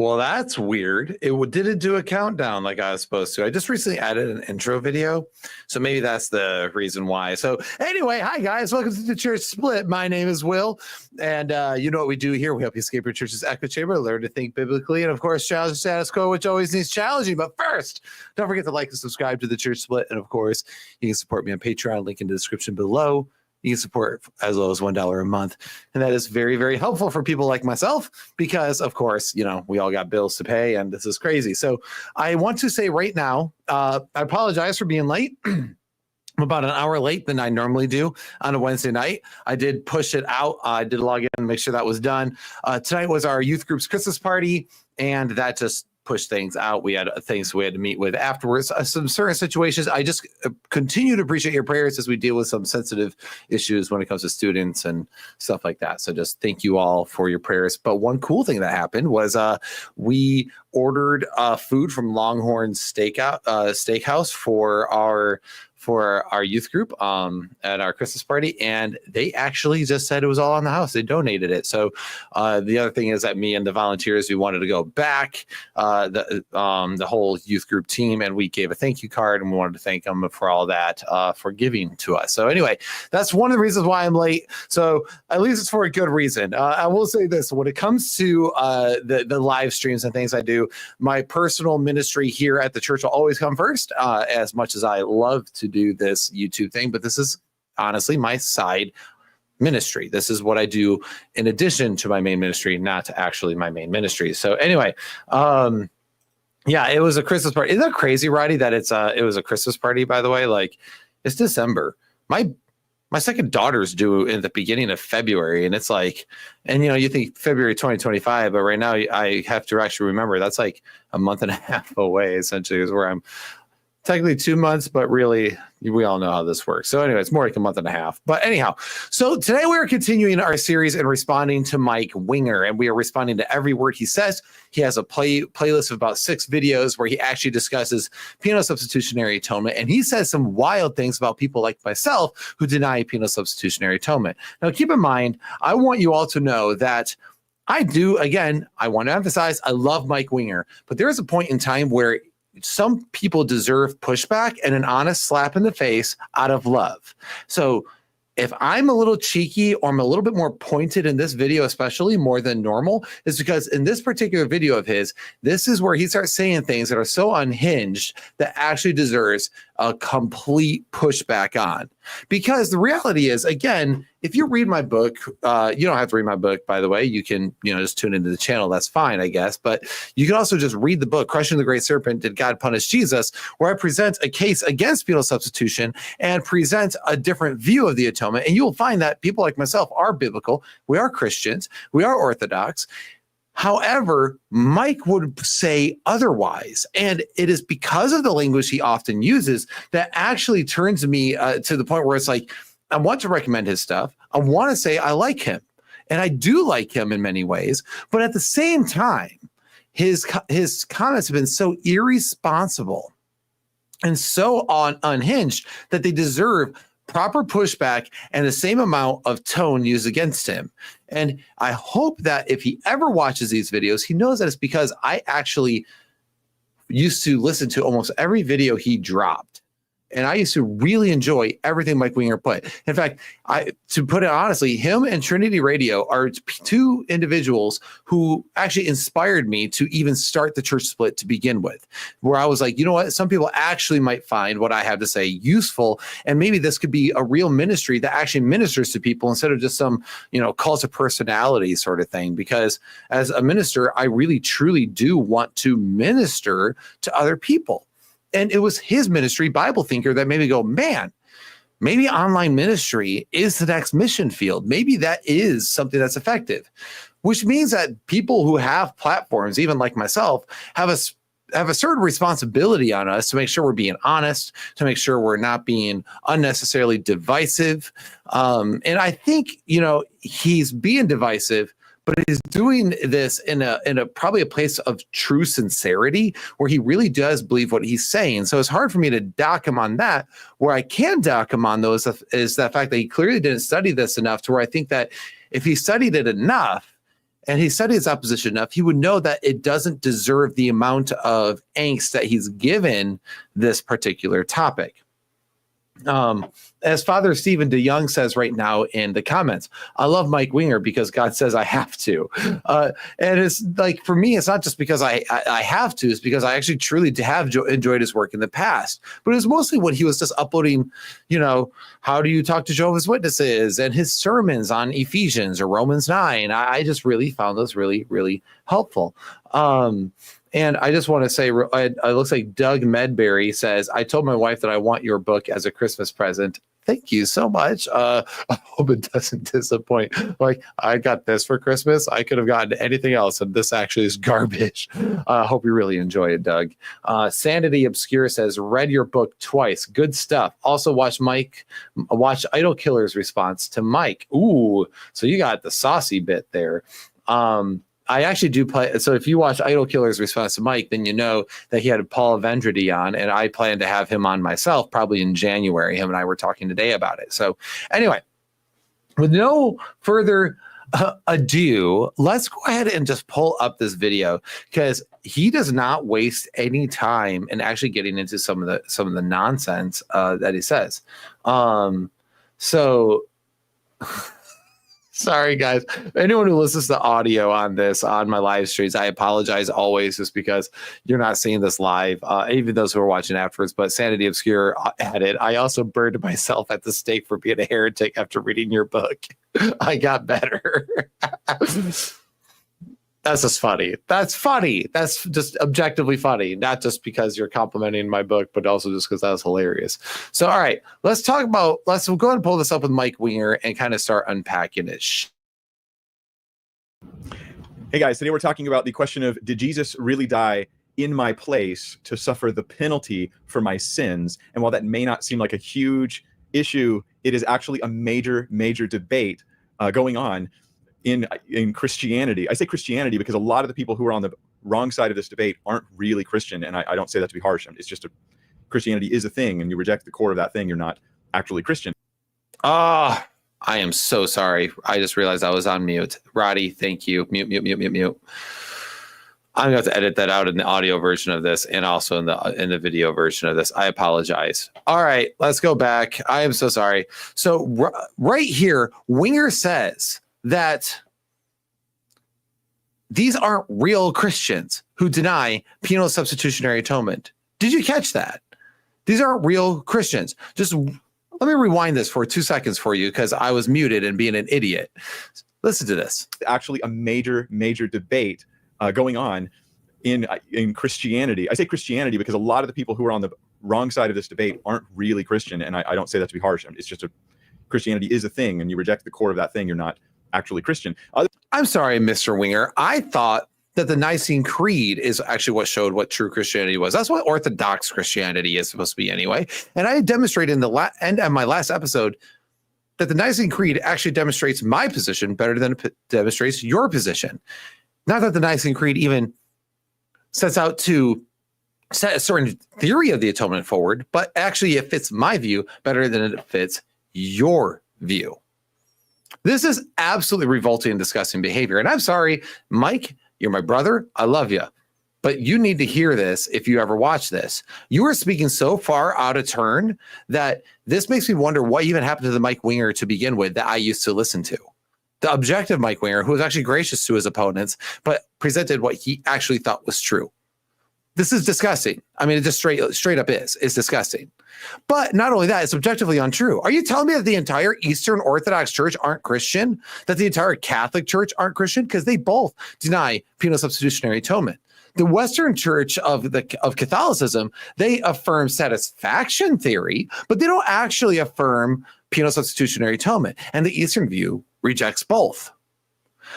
Well, that's weird. Didn't do a countdown like I was supposed to. I just recently added an intro video, so maybe that's the reason why. So anyway, hi guys, welcome to the Church Split. My name is Will, and you know what we do here. We help you escape your church's echo chamber, learn to think biblically, and of course, challenge the status quo, which always needs challenging. But first, don't forget to like and subscribe to the Church Split, and of course, you can support me on Patreon. Link in the description below. You can support as low as $1 a month. And that is very, very helpful for people like myself because, of course, you know, we all got bills to pay and this is crazy. So I want to say right now, I apologize for being late. I'm about an hour late than I normally do on a Wednesday night. I did push it out. I did log in and make sure that was done. Tonight was our youth group's Christmas party, and that just push things out. We had things we had to meet with afterwards. Some certain situations. I just continue to appreciate your prayers as we deal with some sensitive issues when it comes to students and stuff like that. So just thank you all for your prayers. But one cool thing that happened was we ordered food from Longhorn Steakhouse for our youth group at our Christmas party, and they actually just said it was all on the house. They donated it. So the other thing is that me and the volunteers, we wanted to go back, the whole youth group team, and we gave a thank you card, and we wanted to thank them for all that, for giving to us. So anyway, that's one of the reasons why I'm late. So at least it's for a good reason. I will say this, when it comes to the live streams and things I do, my personal ministry here at the church will always come first, as much as I love to do this YouTube thing, but this is honestly my side ministry. This is what I do in addition to my main ministry, not actually my main ministry. So anyway, yeah, it was a Christmas party. Isn't that crazy, Roddy, that it was a Christmas party, by the way? Like, it's December. My second daughter's due in the beginning of February, and it's like, and you know, you think February 2025, but right now I have to actually remember that's like a month and a half away, essentially, is where I'm technically 2 months, but really we all know how this works. So anyway, it's more like a month and a half. But anyhow, so today we are continuing our series and responding to Mike Winger, and we are responding to every word he says. He has a playlist of about 6 videos where he actually discusses penal substitutionary atonement, and he says some wild things about people like myself who deny penal substitutionary atonement. Now, keep in mind, I want you all to know that I want to emphasize, I love Mike Winger, but there is a point in time where some people deserve pushback and an honest slap in the face out of love. So if I'm a little cheeky or I'm a little bit more pointed in this video, especially more than normal, is because in this particular video of his, this is where he starts saying things that are so unhinged that actually deserves a complete pushback on. Because the reality is, again, if you read my book, you don't have to read my book, by the way. You can, just tune into the channel. That's fine, I guess. But you can also just read the book, Crushing the Great Serpent, Did God Punish Jesus?, where I present a case against penal substitution and present a different view of the atonement. And you will find that people like myself are biblical. We are Christians. We are Orthodox. However, Mike would say otherwise. And it is because of the language he often uses that actually turns me to the point where it's like, I want to recommend his stuff. I want to say I like him. And I do like him in many ways. But at the same time, his comments have been so irresponsible and so unhinged that they deserve proper pushback and the same amount of tone used against him. And I hope that if he ever watches these videos, he knows that it's because I actually used to listen to almost every video he dropped. And I used to really enjoy everything Mike Winger put. In fact, to put it honestly, him and Trinity Radio are 2 individuals who actually inspired me to even start the Church Split to begin with, where I was like, you know what? Some people actually might find what I have to say useful. And maybe this could be a real ministry that actually ministers to people instead of just some, cult of personality sort of thing. Because as a minister, I really, truly do want to minister to other people. And it was his ministry, Bible Thinker, that made me go, man, maybe online ministry is the next mission field. Maybe that is something that's effective, which means that people who have platforms, even like myself, have a certain responsibility on us to make sure we're being honest, to make sure we're not being unnecessarily divisive. And I think, he's being divisive, but he's doing this in a probably a place of true sincerity where he really does believe what he's saying. So it's hard for me to dock him on that. Where I can dock him on those is the fact that he clearly didn't study this enough to where I think that if he studied it enough and he studied his opposition enough, he would know that it doesn't deserve the amount of angst that he's given this particular topic. As Father Stephen DeYoung says right now in the comments, I love Mike Winger because God says I have to. And it's like, for me, it's not just because I have to, it's because I actually truly have enjoyed his work in the past. But it was mostly when he was just uploading, how do you talk to Jehovah's Witnesses and his sermons on Ephesians or Romans 9. I just really found those really, really helpful. And I just want to say, it looks like Doug Medberry says, I told my wife that I want your book as a Christmas present. Thank you so much. I hope it doesn't disappoint. Like, I got this for Christmas. I could have gotten anything else, and this actually is garbage. I hope you really enjoy it, Doug. Sanity Obscure says, read your book twice. Good stuff. Also watch Idol Killer's response to Mike. Ooh, so you got the saucy bit there. I actually do play. So if you watch Idol Killer's response to Mike, then you know that he had Paul Vendredi on, and I plan to have him on myself probably in January. Him and I were talking today about it. So anyway, with no further ado, let's go ahead and just pull up this video, because he does not waste any time in actually getting into some of the nonsense that he says. Sorry, guys. Anyone who listens to audio on my live streams, I apologize always, just because you're not seeing this live, even those who are watching afterwards. But Sanity Obscure added, I also burned myself at the stake for being a heretic after reading your book. I got better. That's just funny. That's funny. That's just objectively funny. Not just because you're complimenting my book, but also just because that was hilarious. So, all right, let's go ahead and pull this up with Mike Winger and kind of start unpacking it. Hey guys, today we're talking about the question of, did Jesus really die in my place to suffer the penalty for my sins? And while that may not seem like a huge issue, it is actually a major, major debate going on in Christianity. I say Christianity because a lot of the people who are on the wrong side of this debate aren't really Christian, and I don't say that to be harsh. It's just Christianity is a thing, and you reject the core of that thing, you're not actually Christian. I am so sorry. I just realized I was on mute. Roddy, thank you. Mute. I'm going to have to edit that out in the audio version of this, and also in the video version of this. I apologize. All right, let's go back. I am so sorry. So right here, Winger says that these aren't real Christians who deny penal substitutionary atonement. Did you catch that? These aren't real Christians. Just let me rewind this for 2 seconds for you, because I was muted and being an idiot. Listen to this. Actually, a major, major debate going on in Christianity. I say Christianity because a lot of the people who are on the wrong side of this debate aren't really Christian, and I don't say that to be harsh. It's just Christianity is a thing, and you reject the core of that thing, you're not actually Christian. I'm sorry, Mr. Winger. I thought that the Nicene Creed is actually what showed what true Christianity was. That's what Orthodox Christianity is supposed to be anyway. And I demonstrated in the end of my last episode that the Nicene Creed actually demonstrates my position better than it demonstrates your position. Not that the Nicene Creed even sets out to set a certain theory of the atonement forward, but actually it fits my view better than it fits your view. This is absolutely revolting and disgusting behavior. And I'm sorry, Mike, you're my brother. I love you. But you need to hear this if you ever watch this. You are speaking so far out of turn that this makes me wonder what even happened to the Mike Winger to begin with that I used to listen to. The objective Mike Winger, who was actually gracious to his opponents, but presented what he actually thought was true. This is disgusting. I mean, it just straight up is. It's disgusting. But not only that, it's objectively untrue. Are you telling me that the entire Eastern Orthodox Church aren't Christian? That the entire Catholic Church aren't Christian? Because they both deny penal substitutionary atonement. The Western Church of Catholicism, they affirm satisfaction theory, but they don't actually affirm penal substitutionary atonement. And the Eastern view rejects both.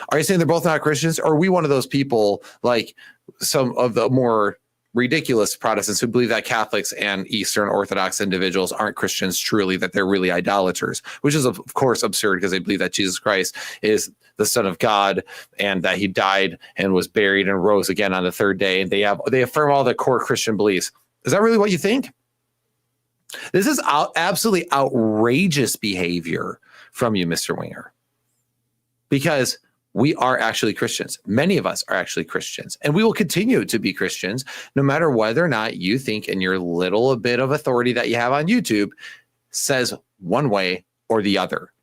Are you saying they're both not Christians? Or are we one of those people like some of the more ridiculous Protestants who believe that Catholics and Eastern Orthodox individuals aren't Christians truly, that they're really idolaters, which is of course absurd because they believe that Jesus Christ is the Son of God and that he died and was buried and rose again on the third day. And they affirm all the core Christian beliefs. Is that really what you think? This is absolutely outrageous behavior from you, Mr. Winger, because we are actually Christians. Many of us are actually Christians, and we will continue to be Christians no matter whether or not you think in your little bit of authority that you have on YouTube says one way or the other.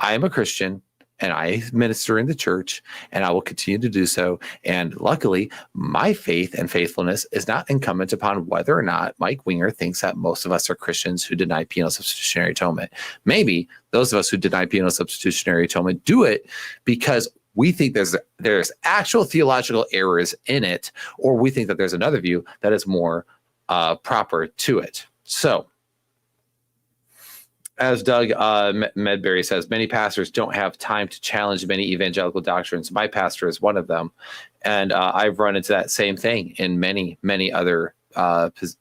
I am a Christian and I minister in the church, and I will continue to do so. And luckily, my faith and faithfulness is not incumbent upon whether or not Mike Winger thinks that most of us are Christians who deny penal substitutionary atonement. Maybe those of us who deny penal substitutionary atonement do it because we think there's actual theological errors in it, or we think that there's another view that is more proper to it. So, as Doug Medberry says, many pastors don't have time to challenge many evangelical doctrines. My pastor is one of them. And I've run into that same thing in many, many other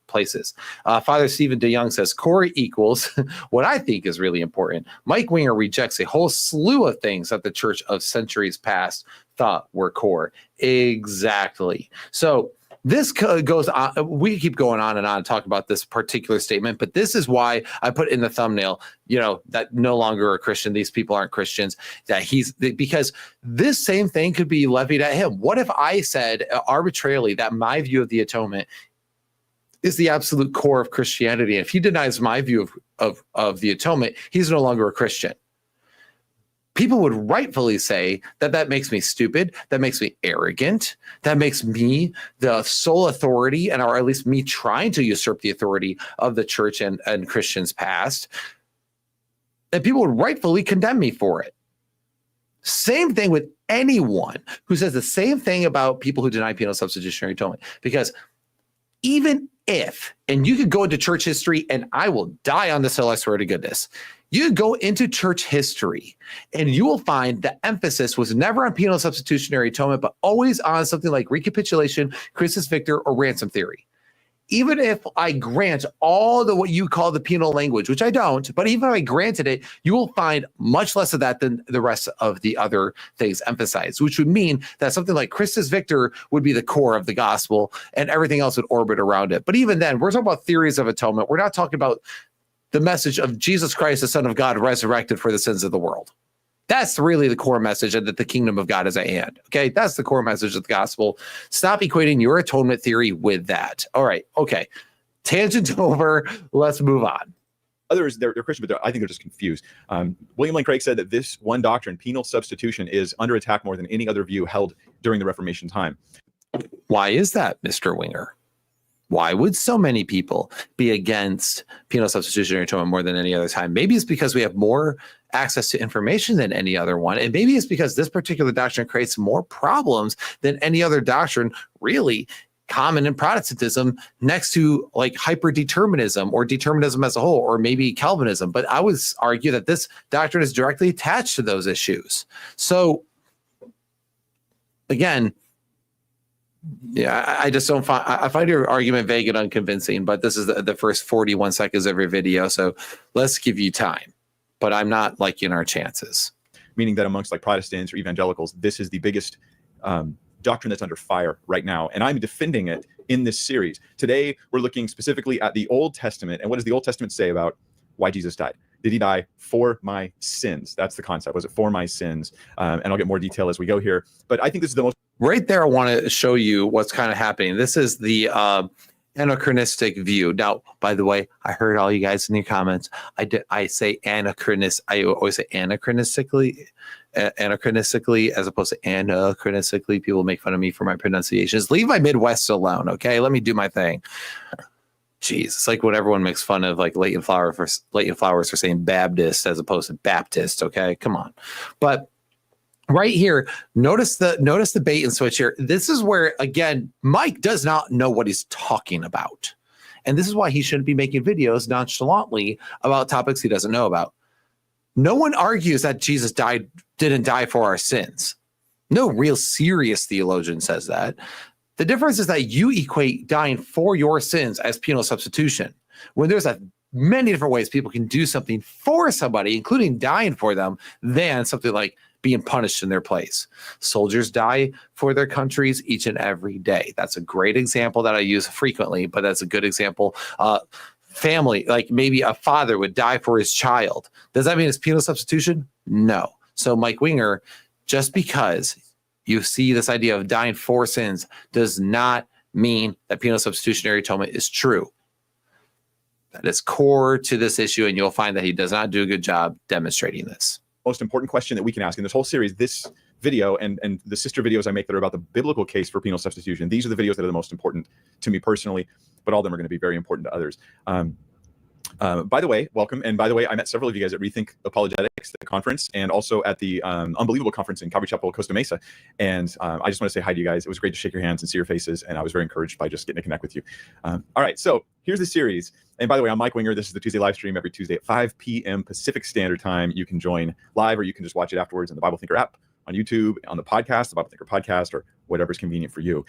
places. Father Stephen DeYoung says, core equals what I think is really important. Mike Winger rejects a whole slew of things that the church of centuries past thought were core. Exactly. So this goes on. We keep going on and on talking about this particular statement, but this is why I put in the thumbnail, that no longer a Christian. These people aren't Christians, because this same thing could be levied at him. What if I said arbitrarily that my view of the atonement is the absolute core of Christianity? And if he denies my view of the atonement, he's no longer a Christian. People would rightfully say that makes me stupid, that makes me arrogant, that makes me the sole authority, or at least me trying to usurp the authority of the church and Christians past. And people would rightfully condemn me for it. Same thing with anyone who says the same thing about people who deny penal substitutionary atonement. Because even if, and you could go into church history, and I will die on this hill, I swear to goodness, you go into church history and you will find the emphasis was never on penal substitutionary atonement, but always on something like recapitulation, Christus Victor, or ransom theory. Even if I grant all the what you call the penal language, which I don't, but even if I granted it, you will find much less of that than the rest of the other things emphasized, which would mean that something like Christus Victor would be the core of the gospel and everything else would orbit around it. But even then, we're talking about theories of atonement. We're not talking about the message of Jesus Christ, the Son of God, resurrected for the sins of the world. That's really the core message, and that the kingdom of God is at hand. Okay, that's the core message of the gospel. Stop equating your atonement theory with that. All right, okay. Tangent over. Let's move on. Others, they're Christian, but I think they're just confused. William Lane Craig said that this one doctrine, penal substitution, is under attack more than any other view held during the Reformation time. Why is that, Mr. Winger? Why would so many people be against penal substitutionary atonement more than any other time? Maybe it's because we have more access to information than any other one. And maybe it's because this particular doctrine creates more problems than any other doctrine really common in Protestantism, next to like hyperdeterminism or determinism as a whole, or maybe Calvinism. But I would argue that this doctrine is directly attached to those issues. So again, yeah, I just don't find, I find your argument vague and unconvincing, but this is the first 41 seconds of your video. So let's give you time, but I'm not liking our chances. Meaning that amongst like Protestants or evangelicals, this is the biggest doctrine that's under fire right now. And I'm defending it in this series. Today, we're looking specifically at the Old Testament. And what does the Old Testament say about why Jesus died? Did he die for my sins? That's the concept. Was it for my sins? And I'll get more detail as we go here. But I think this is the most... Right there, I want to show you what's kind of happening. This is the anachronistic view. Now, by the way, I heard all you guys in your comments. I say anachronistic. I always say anachronistically as opposed to anachronistically. People make fun of me for my pronunciations. Leave my Midwest alone, okay? Let me do my thing. Jeez, it's like when everyone makes fun of like Leighton Flowers for saying Baptist as opposed to Baptist. Okay, come on. But right here, notice the bait and switch here. This is where, again, Mike does not know what he's talking about. And this is why he shouldn't be making videos nonchalantly about topics he doesn't know about. No one argues that Jesus didn't die for our sins. No real serious theologian says that. The difference is that you equate dying for your sins as penal substitution, when there's many different ways people can do something for somebody, including dying for them, than something like being punished in their place. Soldiers die for their countries each and every day. That's a great example that I use frequently, but that's a good example. Family, like maybe a father would die for his child. Does that mean it's penal substitution? No. So Mike Winger just because you see this idea of dying for sins does not mean that penal substitutionary atonement is true. That is core to this issue, and you'll find that he does not do a good job demonstrating this. Most important question that we can ask in this whole series, this video and the sister videos I make that are about the biblical case for penal substitution, these are the videos that are the most important to me personally, but all of them are going to be very important to others. By the way, welcome. And by the way, I met several of you guys at Rethink Apologetics, the conference, and also at the Unbelievable conference in Calvary Chapel, Costa Mesa. And I just want to say hi to you guys. It was great to shake your hands and see your faces. And I was very encouraged by just getting to connect with you. All right, so here's the series. And by the way, I'm Mike Winger. This is the Tuesday live stream every Tuesday at 5 p.m. Pacific Standard Time. You can join live, or you can just watch it afterwards in the Bible Thinker app, on YouTube, on the podcast, the Bible Thinker podcast, or whatever's convenient for you.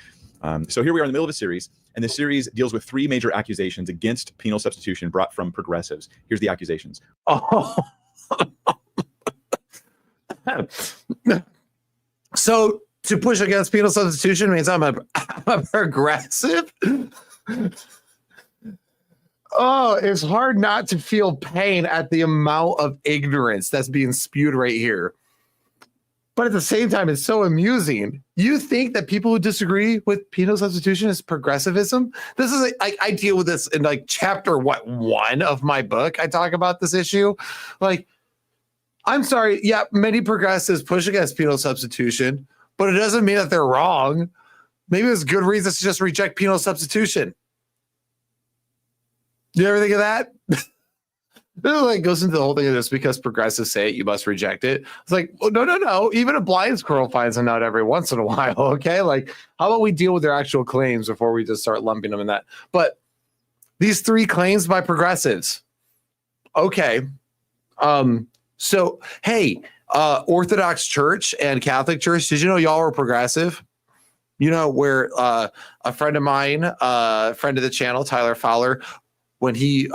So here we are in the middle of a series, and the series deals with three major accusations against penal substitution brought from progressives. Here's the accusations. Oh. So to push against penal substitution means I'm a progressive? Oh, it's hard not to feel pain at the amount of ignorance that's being spewed right here. But at the same time, it's so amusing. You think that people who disagree with penal substitution is progressivism? This is I deal with this in like chapter 1 of my book. I talk about this issue. Like, I'm sorry. Yeah, many progressives push against penal substitution, but it doesn't mean that they're wrong. Maybe there's good reasons to just reject penal substitution. You ever think of that? It like goes into the whole thing of just because progressives say it, you must reject it. It's like, well, no. Even a blind squirrel finds a nut every once in a while. Okay, like how about we deal with their actual claims before we just start lumping them in that? But these three claims by progressives. Okay, so hey, Orthodox Church and Catholic Church, did you know y'all were progressive? You know, where a friend of mine, friend of the channel, Tyler Fowler, when he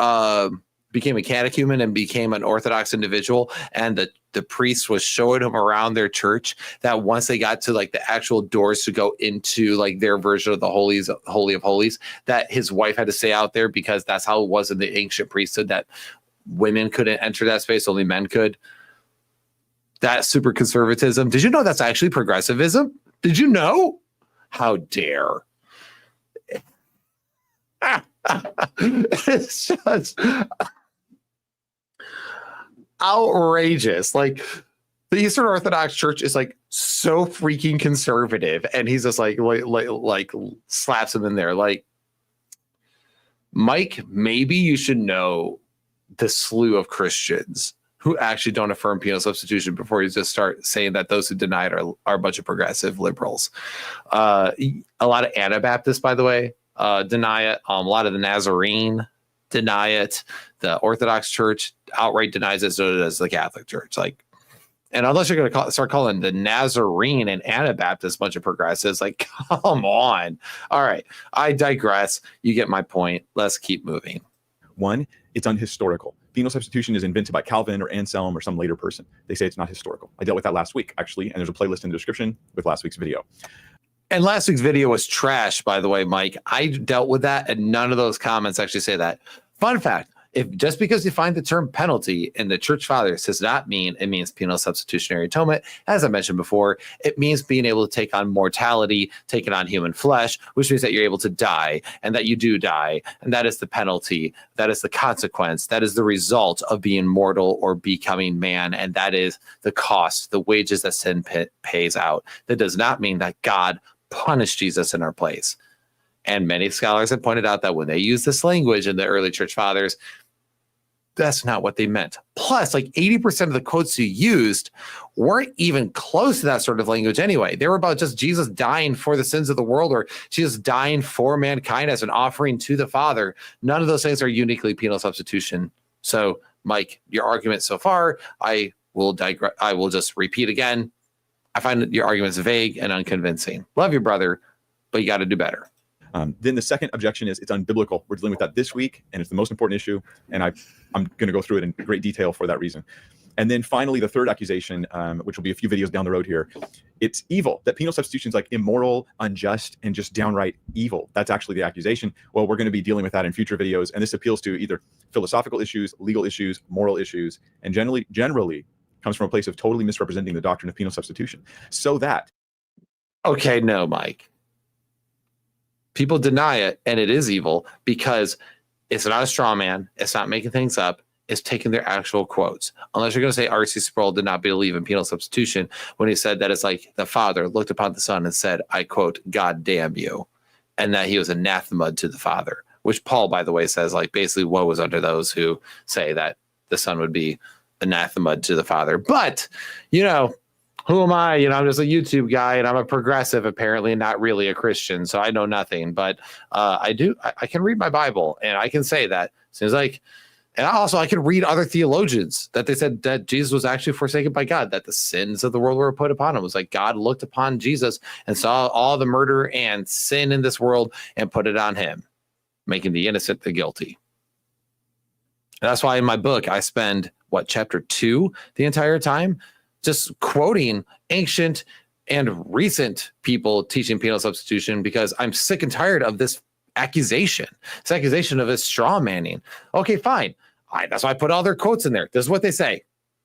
became a catechumen and became an Orthodox individual, and the priest was showing him around their church, that once they got to like the actual doors to go into like their version of the Holy of Holies, that his wife had to stay out there because that's how it was in the ancient priesthood, that women couldn't enter that space, only men could. That's super conservatism. Did you know that's actually progressivism? Did you know? How dare. It's just outrageous. Like the Eastern Orthodox Church is like so freaking conservative, and he's just like slaps him in there. Like, Mike, maybe you should know the slew of Christians who actually don't affirm penal substitution before you just start saying that those who deny it are a bunch of progressive liberals. A lot of Anabaptists, by the way, deny it. A lot of the Nazarene deny it. The Orthodox Church outright denies it, so does the Catholic Church. Like, and unless you're going to start calling the Nazarene and Anabaptist a bunch of progressives, like, come on. All right, I digress. You get my point. Let's keep moving. One, it's unhistorical. Penal substitution is invented by Calvin or Anselm or some later person. They say it's not historical. I dealt with that last week, actually, and there's a playlist in the description with last week's video. And last week's video was trash, by the way, Mike. I dealt with that, and none of those comments actually say that. Fun fact, if just because you find the term penalty in the church fathers does not mean it means penal substitutionary atonement. As I mentioned before, it means being able to take on mortality, taking on human flesh, which means that you're able to die, and that you do die. And that is the penalty. That is the consequence. That is the result of being mortal or becoming man. And that is the cost, the wages that sin pays out. That does not mean that God punished Jesus in our place. And many scholars have pointed out that when they use this language in the early church fathers, that's not what they meant. Plus, like 80% of the quotes you used weren't even close to that sort of language anyway. They were about just Jesus dying for the sins of the world, or Jesus dying for mankind as an offering to the Father. None of those things are uniquely penal substitution. So, Mike, your argument so far, I will digress. I will just repeat again. I find your arguments vague and unconvincing. Love you, brother, but you got to do better. Then the second objection is it's unbiblical. We're dealing with that this week, and it's the most important issue, and I'm going to go through it in great detail for that reason. And then finally, the third accusation, which will be a few videos down the road here, it's evil. That penal substitution is like immoral, unjust, and just downright evil. That's actually the accusation. Well, we're going to be dealing with that in future videos, and this appeals to either philosophical issues, legal issues, moral issues, and generally comes from a place of totally misrepresenting the doctrine of penal substitution. So that. Okay, no, Mike. People deny it, and it is evil because it's not a straw man. It's not making things up. It's taking their actual quotes. Unless you're going to say R.C. Sproul did not believe in penal substitution when he said that it's like the Father looked upon the Son and said, I quote, God damn you, and that he was anathema to the Father, which Paul, by the way, says like basically woe is unto those who say that the Son would be anathema to the Father. But, you know, who am I? You know, I'm just a YouTube guy and I'm a progressive, apparently, not really a Christian. So I know nothing, but I can read my Bible and I can say that. Seems like, and also I can read other theologians that they said that Jesus was actually forsaken by God, that the sins of the world were put upon him. It was like God looked upon Jesus and saw all the murder and sin in this world and put it on him, making the innocent the guilty. And that's why in my book, I spend chapter 2 the entire time just quoting ancient and recent people teaching penal substitution, because I'm sick and tired of this accusation of this straw manning. Okay, fine. That's why I put all their quotes in there. This is what they say.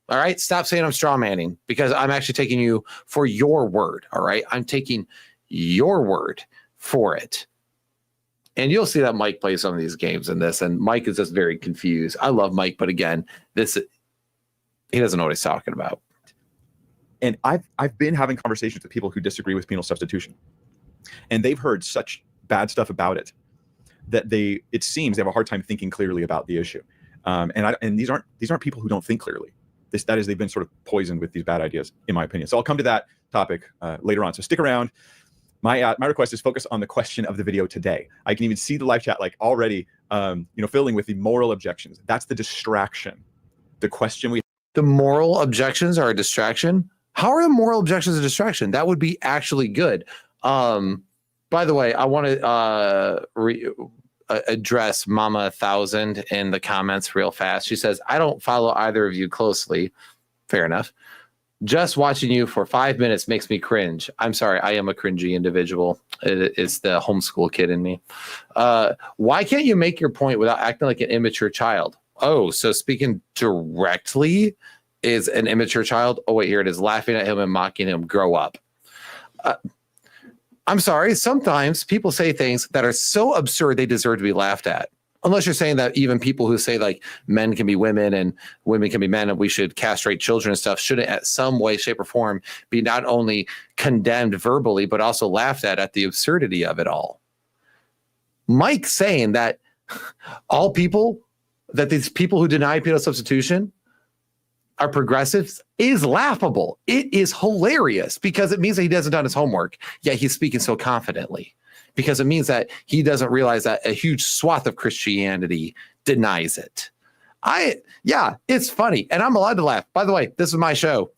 All right. Stop saying I'm straw manning, because I'm actually taking you for your word. All right. I'm taking your word for it. And you'll see that Mike plays some of these games in this, and Mike is just very confused. I love Mike, but again, he doesn't know what he's talking about. And I've been having conversations with people who disagree with penal substitution, and they've heard such bad stuff about it that it seems they have a hard time thinking clearly about the issue. And these aren't people who don't think clearly. That is, they've been sort of poisoned with these bad ideas, in my opinion. So I'll come to that topic later on. So stick around. My request is focus on the question of the video today. I can even see the live chat like already, filling with the moral objections. That's the distraction. The question the moral objections are a distraction. How are the moral objections a distraction? That would be actually good. By the way, I want to address Mama 1000 in the comments real fast. She says, I don't follow either of you closely. Fair enough. Just watching you for 5 minutes makes me cringe. I'm sorry, I am a cringy individual. It's the homeschool kid in me. Why can't you make your point without acting like an immature child? Oh, so speaking directly is an immature child? Oh, wait, here it is. Laughing at him and mocking him. Grow up. I'm sorry. Sometimes people say things that are so absurd they deserve to be laughed at. Unless you're saying that even people who say like men can be women and women can be men and we should castrate children and stuff shouldn't at some way, shape, or form be not only condemned verbally, but also laughed at the absurdity of it all. Mike saying that these people who deny penal substitution are progressives is laughable. It is hilarious because it means that he hasn't done his homework, yet he's speaking so confidently. Because it means that he doesn't realize that a huge swath of Christianity denies it. It's funny, and I'm allowed to laugh. By the way, this is my show.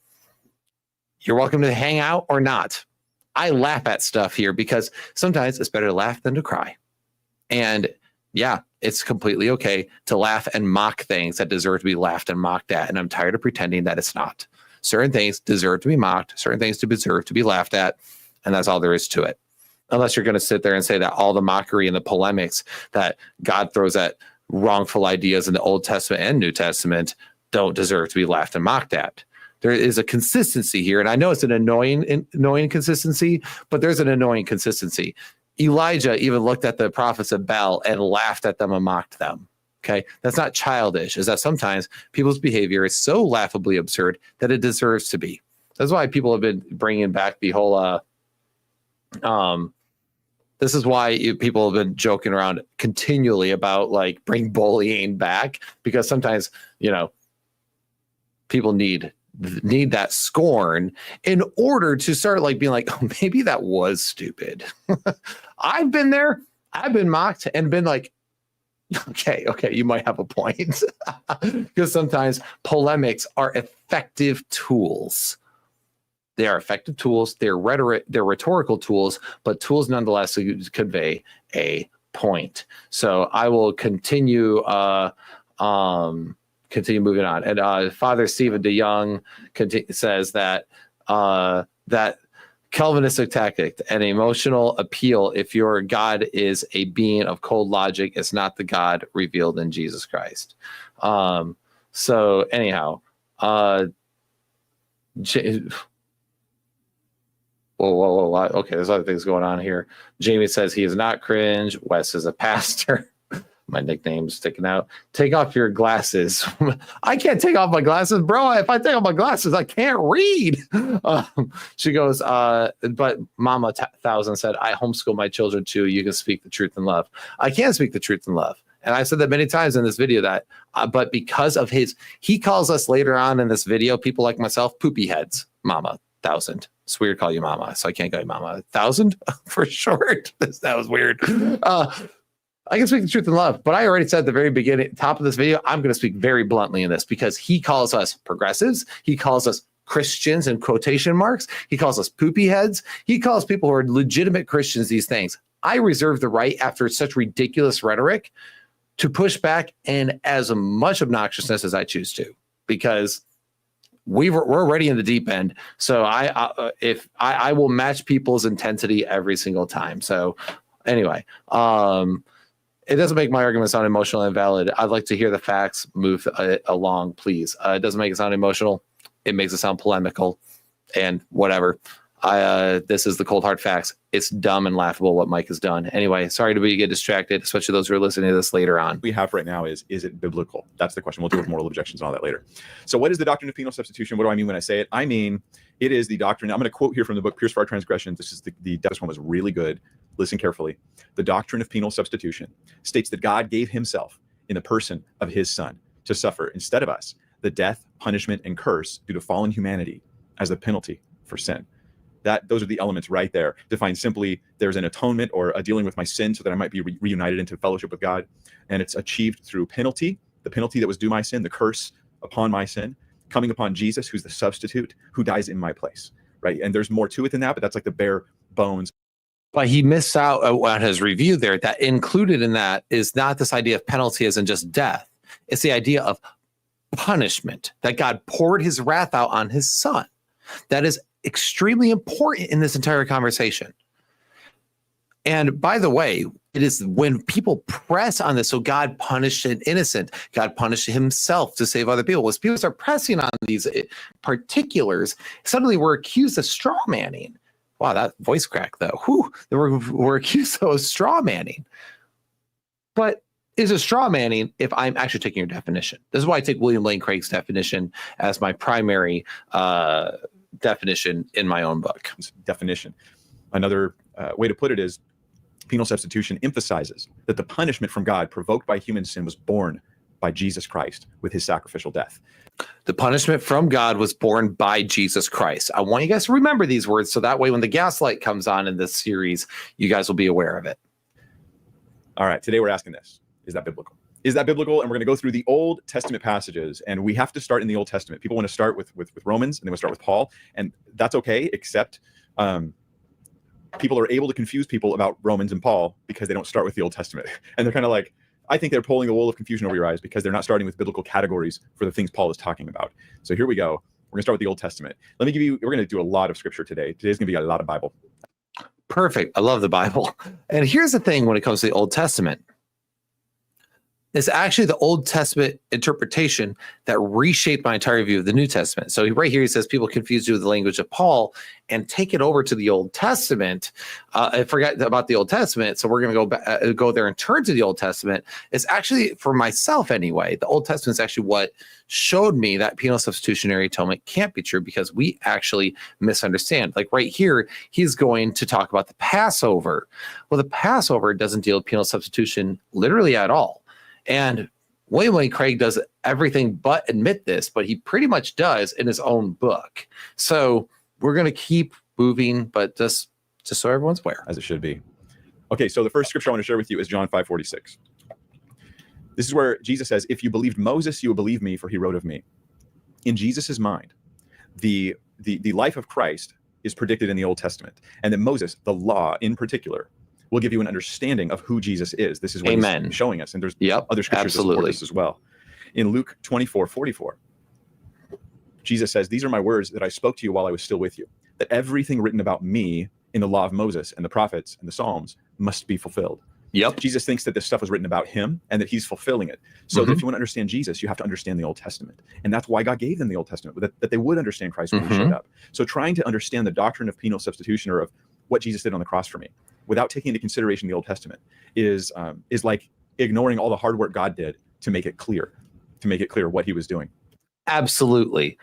You're welcome to hang out or not. I laugh at stuff here because sometimes it's better to laugh than to cry. And yeah, it's completely okay to laugh and mock things that deserve to be laughed and mocked at. And I'm tired of pretending that it's not. Certain things deserve to be mocked. Certain things deserve to be laughed at. And that's all there is to it. Unless you're going to sit there and say that all the mockery and the polemics that God throws at wrongful ideas in the Old Testament and New Testament don't deserve to be laughed and mocked at. There is a consistency here. And I know it's an annoying consistency, but there's an annoying consistency. Elijah even looked at the prophets of Baal and laughed at them and mocked them. Okay, that's not childish. Is that sometimes people's behavior is so laughably absurd that it deserves to be. That's why people have been bringing back the whole. This is why people have been joking around continually about like bring bullying back, because sometimes people need that scorn in order to start like being like, oh, maybe that was stupid. I've been there. I've been mocked and been like, okay, you might have a point. Because sometimes polemics are effective tools. They are effective tools. They're rhetorical tools, but tools nonetheless to convey a point. So I will continue moving on. And Father Stephen DeYoung says that that Calvinistic tactic, an emotional appeal, if your God is a being of cold logic, is not the God revealed in Jesus Christ. So anyhow, J- whoa. Okay, there's other things going on here. Jamie says he is not cringe. Wes is a pastor. My nickname's sticking out. Take off your glasses. I can't take off my glasses, bro. If I take off my glasses, I can't read. She goes, but Mama 1000 said, I homeschool my children too. You can speak the truth in love. I can speak the truth in love. And I said that many times in this video that, but because of he calls us later on in this video, people like myself, poopy heads, Mama 1000. It's weird to call you Mama, so I can't call you Mama 1000 for short. That was weird. I can speak the truth in love, but I already said at the very beginning, top of this video, I'm going to speak very bluntly in this because he calls us progressives. He calls us Christians in quotation marks. He calls us poopy heads. He calls people who are legitimate Christians these things. I reserve the right after such ridiculous rhetoric to push back in as much obnoxiousness as I choose to, because we're already in the deep end. So I will match people's intensity every single time. So anyway, it doesn't make my argument sound emotional and valid. I'd like to hear the facts move along, please. It doesn't make it sound emotional. It makes it sound polemical and whatever. This is the cold hard facts. It's dumb and laughable what Mike has done. Anyway, sorry to get distracted, especially those who are listening to this later on. We have right now is it biblical? That's the question. We'll deal with moral objections and all that later. So what is the doctrine of penal substitution? What do I mean when I say it? I mean, it is the doctrine. I'm going to quote here from the book, Pierced for Our Transgressions. This is this one was really good. Listen carefully. The doctrine of penal substitution states that God gave himself in the person of his son to suffer instead of us the death, punishment, and curse due to fallen humanity as a penalty for sin. Those are the elements right there. Defined simply, there's an atonement or a dealing with my sin so that I might be reunited into fellowship with God. And it's achieved through penalty, the penalty that was due my sin, the curse upon my sin, coming upon Jesus, who's the substitute, who dies in my place, right? And there's more to it than that, but that's like the bare bones. But he missed out on his review there that included in that is not this idea of penalty as in just death. It's the idea of punishment, that God poured his wrath out on his son. That is extremely important in this entire conversation. And by the way, it is when people press on this, so God punished an innocent, God punished himself to save other people. As people start pressing on these particulars, suddenly we're accused of straw manning. Wow, that voice crack though. Whew, we're accused of straw manning. But is it straw manning if I'm actually taking your definition? This is why I take William Lane Craig's definition as my primary definition in my own book. Definition. Another way to put it is penal substitution emphasizes that the punishment from God provoked by human sin was borne by Jesus Christ with his sacrificial death. The punishment from God was borne by Jesus Christ. I want you guys to remember these words so that way when the gaslight comes on in this series, you guys will be aware of it. All right, today we're asking this. Is that biblical? Is that biblical? And we're going to go through the Old Testament passages, and we have to start in the Old Testament. People want to start with Romans, and they want to start with Paul, and that's okay, except people are able to confuse people about Romans and Paul because they don't start with the Old Testament. And they're kind of like, I think they're pulling a wool of confusion over your eyes because they're not starting with biblical categories for the things Paul is talking about. So here we go. We're going to start with the Old Testament. We're going to do a lot of scripture today. Today's going to be a lot of Bible. Perfect. I love the Bible. And here's the thing when it comes to the Old Testament. It's actually the Old Testament interpretation that reshaped my entire view of the New Testament. So right here, he says people confuse you with the language of Paul and take it over to the Old Testament. I forgot about the Old Testament. So we're going to go there and turn to the Old Testament. It's actually, for myself anyway, the Old Testament is actually what showed me that penal substitutionary atonement can't be true because we actually misunderstand. Like right here, he's going to talk about the Passover. Well, the Passover doesn't deal with penal substitution literally at all. And William Lane Craig does everything but admit this, but he pretty much does in his own book. So we're going to keep moving, but just so everyone's aware. As it should be. Okay, so the first scripture I want to share with you is John 5:46. This is where Jesus says, if you believed Moses, you will believe me, for he wrote of me. In Jesus's mind, the life of Christ is predicted in the Old Testament, and that Moses, the law in particular, will give you an understanding of who Jesus is. This is what he's showing us. And there's other scriptures that support this as well. In Luke 24:44, Jesus says, these are my words that I spoke to you while I was still with you, that everything written about me in the law of Moses and the prophets and the Psalms must be fulfilled. Yep. Jesus thinks that this stuff was written about him and that he's fulfilling it. So that if you want to understand Jesus, you have to understand the Old Testament. And that's why God gave them the Old Testament, that they would understand Christ when he showed up. So trying to understand the doctrine of penal substitution, or of what Jesus did on the cross for me, without taking into consideration the Old Testament, is like ignoring all the hard work God did to make it clear what he was doing. Absolutely.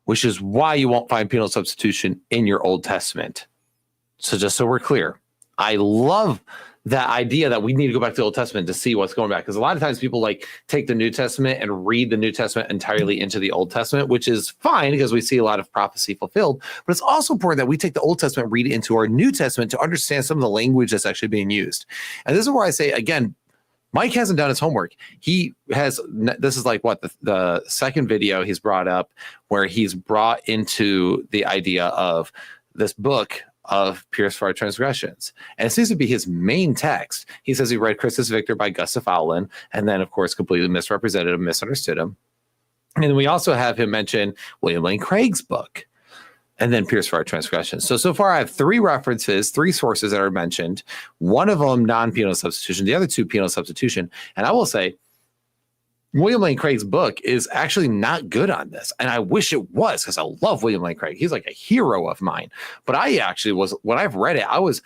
Which is why you won't find penal substitution in your Old Testament. So just so we're clear, I love that idea that we need to go back to the Old Testament to see what's going back. Because a lot of times people like take the New Testament and read the New Testament entirely into the Old Testament, which is fine because we see a lot of prophecy fulfilled. But it's also important that we take the Old Testament, read it into our New Testament to understand some of the language that's actually being used. And this is where I say, again, Mike hasn't done his homework. He has, this is like what, the second video he's brought up where he's brought into the idea of this book of Pierced for Our Transgressions. And it seems to be his main text. He says he read Christus Victor by Gustav Aulin, and then, of course, completely misrepresented him, misunderstood him. And then we also have him mention William Lane Craig's book, and then Pierced for Our Transgressions. So far I have 3 references, 3 sources that are mentioned. One of them non-penal substitution, the other 2 penal substitution. And I will say, William Lane Craig's book is actually not good on this. And I wish it was, because I love William Lane Craig. He's like a hero of mine. But I actually was, when I've read it, I was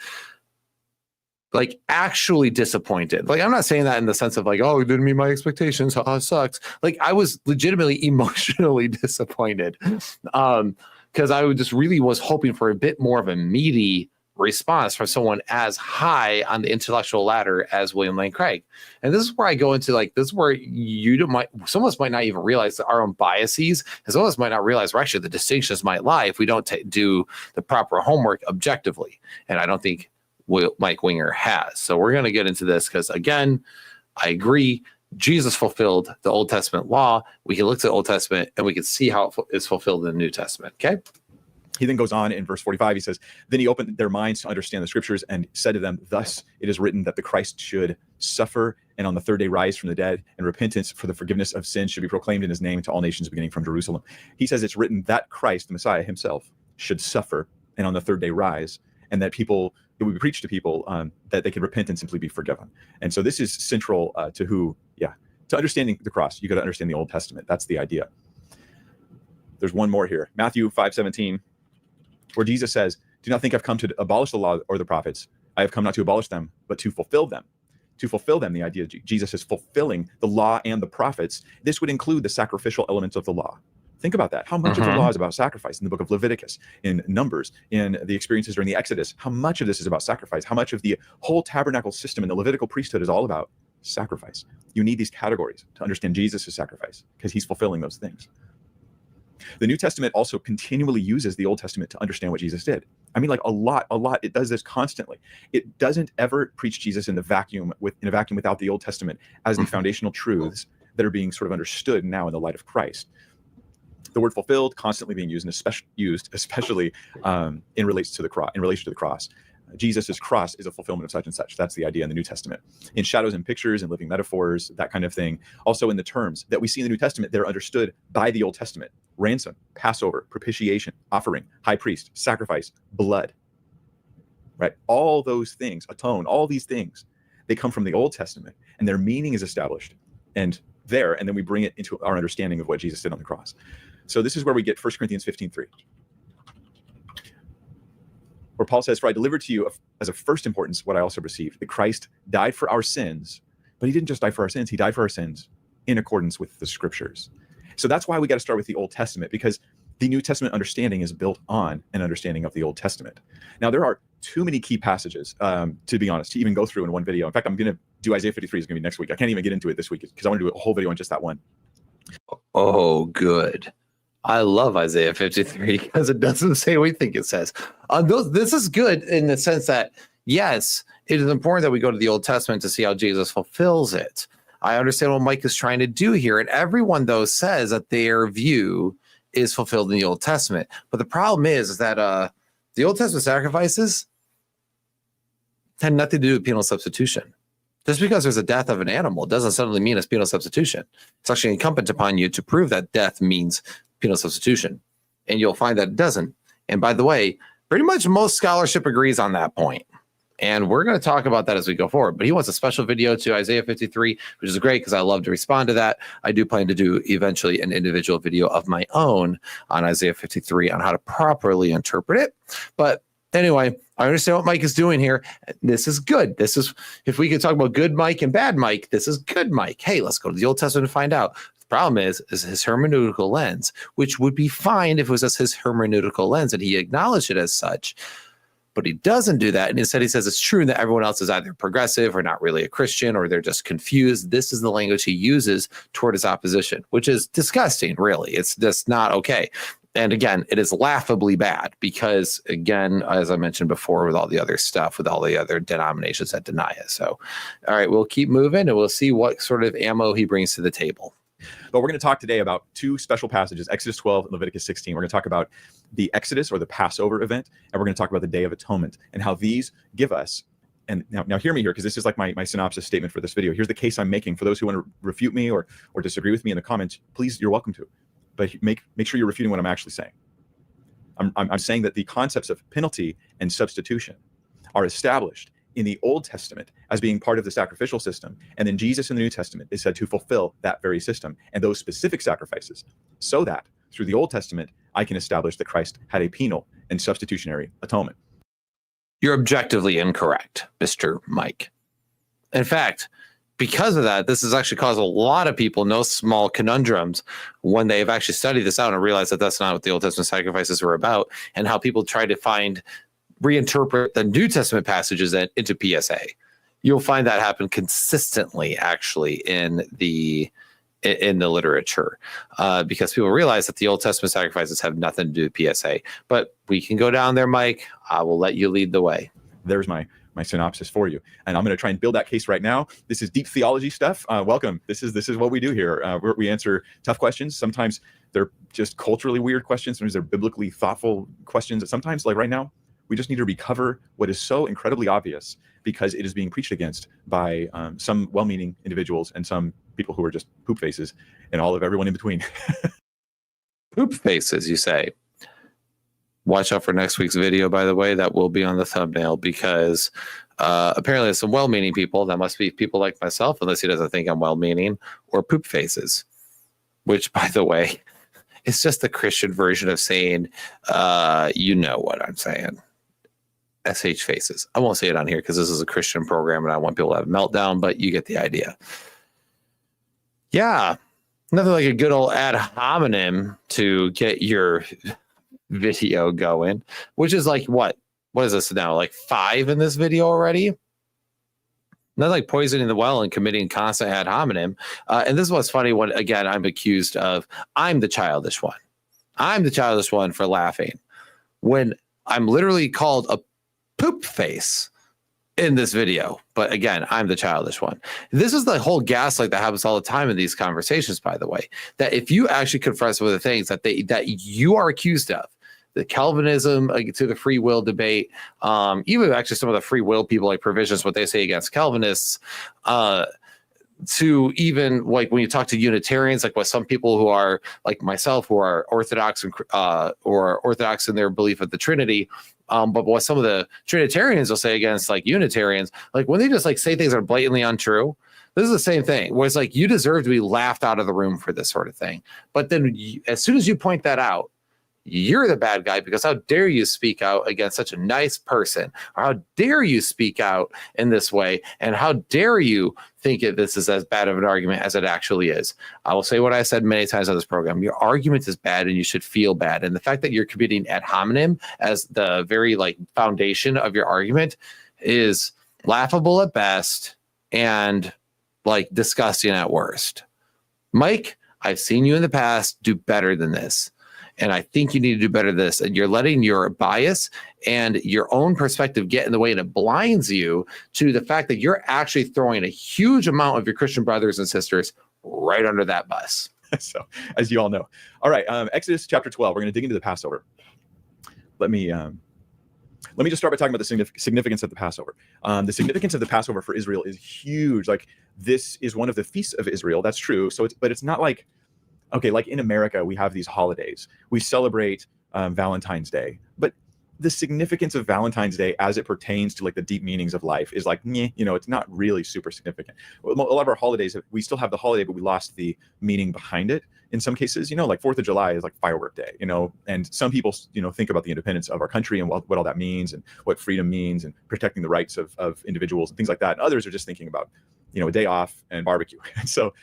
like actually disappointed. Like, I'm not saying that in the sense of like, oh, it didn't meet my expectations. Oh, it sucks. Like, I was legitimately emotionally disappointed. Because I just really was hoping for a bit more of a meaty response from someone as high on the intellectual ladder as William Lane Craig. And this is where I go into like, this is where some of us might not even realize our own biases, and some of us might not realize where actually the distinctions might lie if we don't do the proper homework objectively. And I don't think Mike Winger has. So we're going to get into this because, again, I agree. Jesus fulfilled the Old Testament law. We can look to the Old Testament and we can see how it is fulfilled in the New Testament. Okay. He then goes on in verse 45. He says, then he opened their minds to understand the scriptures and said to them, thus it is written that the Christ should suffer and on the 3rd day rise from the dead, and repentance for the forgiveness of sins should be proclaimed in his name to all nations beginning from Jerusalem. He says it's written that Christ, the Messiah himself, should suffer and on the 3rd day rise, and that it would be preached to people that they could repent and simply be forgiven. And so this is central to understanding the cross. You got to understand the Old Testament. That's the idea. There's one more here. Matthew 5:17. Where Jesus says, do not think I've come to abolish the law or the prophets. I have come not to abolish them, but to fulfill them. To fulfill them, the idea of Jesus is fulfilling the law and the prophets. This would include the sacrificial elements of the law. Think about that. How much of the law is about sacrifice in the book of Leviticus, in Numbers, in the experiences during the Exodus? How much of this is about sacrifice? How much of the whole tabernacle system and the Levitical priesthood is all about sacrifice? You need these categories to understand Jesus' sacrifice because he's fulfilling those things. The New Testament also continually uses the Old Testament to understand what Jesus did. I mean, like a lot. It does this constantly. It doesn't ever preach Jesus in a vacuum without the Old Testament as the foundational truths that are being sort of understood now in the light of Christ. The word fulfilled constantly being used, and especially in relation to the cross. Jesus' cross is a fulfillment of such and such. That's the idea in the New Testament. In shadows and pictures and living metaphors, that kind of thing. Also in the terms that we see in the New Testament, they're understood by the Old Testament. Ransom, Passover, propitiation, offering, high priest, sacrifice, blood. Right? All those things, atone, all these things, they come from the Old Testament, and their meaning is established and then we bring it into our understanding of what Jesus did on the cross. So this is where we get 1 Corinthians 15:3. Where Paul says, for I delivered to you as of first importance what I also received, that Christ died for our sins, but he didn't just die for our sins, he died for our sins in accordance with the scriptures. So that's why we got to start with the Old Testament, because the New Testament understanding is built on an understanding of the Old Testament. Now, there are too many key passages, to be honest, to even go through in one video. In fact, I'm going to do Isaiah 53 is going to be next week. I can't even get into it this week because I want to do a whole video on just that one. Oh, good. I love Isaiah 53 because it doesn't say what we think it says. This is good in the sense that, yes, it is important that we go to the Old Testament to see how Jesus fulfills it. I understand what Mike is trying to do here. And everyone, though, says that their view is fulfilled in the Old Testament. But the problem is that the Old Testament sacrifices had nothing to do with penal substitution. Just because there's a death of an animal doesn't suddenly mean it's penal substitution. It's actually incumbent upon you to prove that death means penal substitution. And you'll find that it doesn't. And by the way, pretty much most scholarship agrees on that point. And we're going to talk about that as we go forward. But he wants a special video to Isaiah 53, which is great because I love to respond to that. I do plan to do eventually an individual video of my own on Isaiah 53 on how to properly interpret it. But anyway, I understand what Mike is doing here. This is good. This is, if we could talk about good Mike and bad Mike, this is good Mike. Hey, let's go to the Old Testament and find out. The problem is his hermeneutical lens, which would be fine if it was just his hermeneutical lens and he acknowledged it as such. But he doesn't do that. And instead he says it's true that everyone else is either progressive or not really a Christian, or they're just confused. This is the language he uses toward his opposition, which is disgusting, really. It's just not okay. And again, it is laughably bad because, again, as I mentioned before, with all the other stuff, with all the other denominations that deny it. So, all right, we'll keep moving and we'll see what sort of ammo he brings to the table. But we're going to talk today about two special passages, Exodus 12 and Leviticus 16. We're going to talk about the Exodus, or the Passover event, and we're going to talk about the Day of Atonement and how these give us, and now hear me here, because this is like my synopsis statement for this video. Here's the case I'm making. For those who want to refute me or disagree with me in the comments, please, you're welcome to. But make sure you're refuting what I'm actually saying. I'm saying that the concepts of penalty and substitution are established in the Old Testament as being part of the sacrificial system, and then Jesus in the New Testament is said to fulfill that very system and those specific sacrifices, so that through the Old Testament I can establish that Christ had a penal and substitutionary atonement. You're objectively incorrect, Mr. Mike. In fact, because of that, this has actually caused a lot of people no small conundrums when they've actually studied this out and realized that that's not what the Old Testament sacrifices were about, and how people try to reinterpret the New Testament passages into PSA. You'll find that happen consistently, actually, in the literature, because people realize that the Old Testament sacrifices have nothing to do with PSA. But we can go down there, Mike. I will let you lead the way. There's my synopsis for you, and I'm going to try and build that case right now. This is deep theology stuff. Welcome. This is what we do here. We answer tough questions. Sometimes they're just culturally weird questions. Sometimes they're biblically thoughtful questions. And sometimes, like right now, we just need to recover what is so incredibly obvious because it is being preached against by some well-meaning individuals and some people who are just poop faces and all of everyone in between. Poop faces, you say? Watch out for next week's video, by the way. That will be on the thumbnail because apparently there's some well-meaning people. That must be people like myself, unless he doesn't think I'm well-meaning, or poop faces, which, by the way, is just the Christian version of saying, you know what I'm saying. SH faces. I won't say it on here because this is a Christian program and I want people to have a meltdown, but you get the idea. Yeah. Nothing like a good old ad hominem to get your video going, which is like what is this now? Like 5 in this video already? Not like poisoning the well and committing constant ad hominem. And this is what's funny when, again, I'm accused of, I'm the childish one. I'm the childish one for laughing when I'm literally called a poop face in this video. But again, I'm the childish one. This is the whole gaslight that happens all the time in these conversations, by the way, that if you actually confess with the things that you are accused of, the Calvinism to the free will debate, even actually some of the free will people like Provisions, what they say against Calvinists, to even like when you talk to Unitarians, like what some people who are like myself, who are Orthodox and or Orthodox in their belief of the Trinity, but what some of the Trinitarians will say against like Unitarians, like when they just like say things that are blatantly untrue. This is the same thing where it's like you deserve to be laughed out of the room for this sort of thing. But then as soon as you point that out, you're the bad guy because how dare you speak out against such a nice person, or how dare you speak out in this way, and how dare you think this is as bad of an argument as it actually is. I will say what I said many times on this program. Your argument is bad and you should feel bad. And the fact that you're committing ad hominem as the very like foundation of your argument is laughable at best and like disgusting at worst. Mike, I've seen you in the past do better than this. And I think you need to do better than this. And you're letting your bias and your own perspective get in the way, and it blinds you to the fact that you're actually throwing a huge amount of your Christian brothers and sisters right under that bus. So, as you all know. All right, Exodus chapter 12. We're going to dig into the Passover. Let me just start by talking about the significance of the Passover. The significance of the Passover for Israel is huge. Like, this is one of the feasts of Israel. That's true. So, but it's not like, okay, like in America, we have these holidays. We celebrate Valentine's Day. But the significance of Valentine's Day as it pertains to like the deep meanings of life is like, it's not really super significant. A lot of our holidays, we still have the holiday, but we lost the meaning behind it. In some cases, like 4th of July is like firework day, and some people, think about the independence of our country and what all that means and what freedom means and protecting the rights of individuals and things like that. And others are just thinking about, a day off and barbecue. So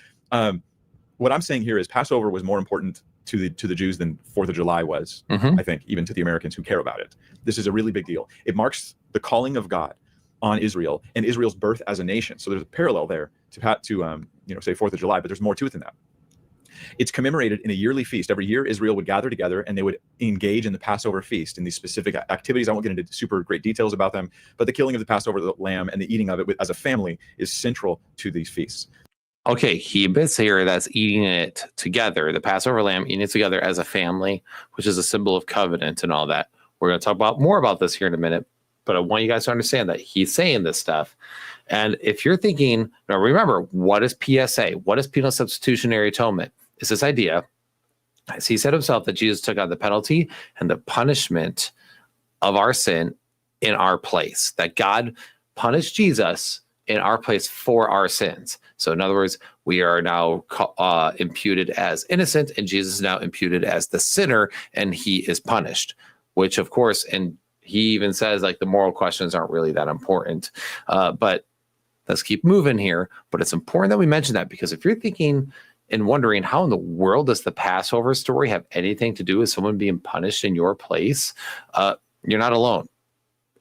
what I'm saying here is Passover was more important to the Jews than 4th of July was, I think, even to the Americans who care about it. This is a really big deal. It marks the calling of God on Israel and Israel's birth as a nation. So there's a parallel there to say 4th of July, but there's more to it than that. It's commemorated in a yearly feast. Every year, Israel would gather together and they would engage in the Passover feast in these specific activities. I won't get into super great details about them, but the killing of the Passover lamb and the eating of it as a family is central to these feasts. Okay, he admits here that's eating it together, the Passover lamb, eating it together as a family, which is a symbol of covenant and all that. We're going to talk more about this here in a minute, but I want you guys to understand that he's saying this stuff. And if you're thinking, now remember, what is PSA? What is Penal Substitutionary Atonement? It's this idea, as he said himself, that Jesus took on the penalty and the punishment of our sin in our place, that God punished Jesus in our place for our sins. So in other words, we are now imputed as innocent, and Jesus is now imputed as the sinner, and he is punished, which of course, and he even says like the moral questions aren't really that important, but let's keep moving here. But it's important that we mention that, because if you're thinking and wondering how in the world does the Passover story have anything to do with someone being punished in your place, you're not alone.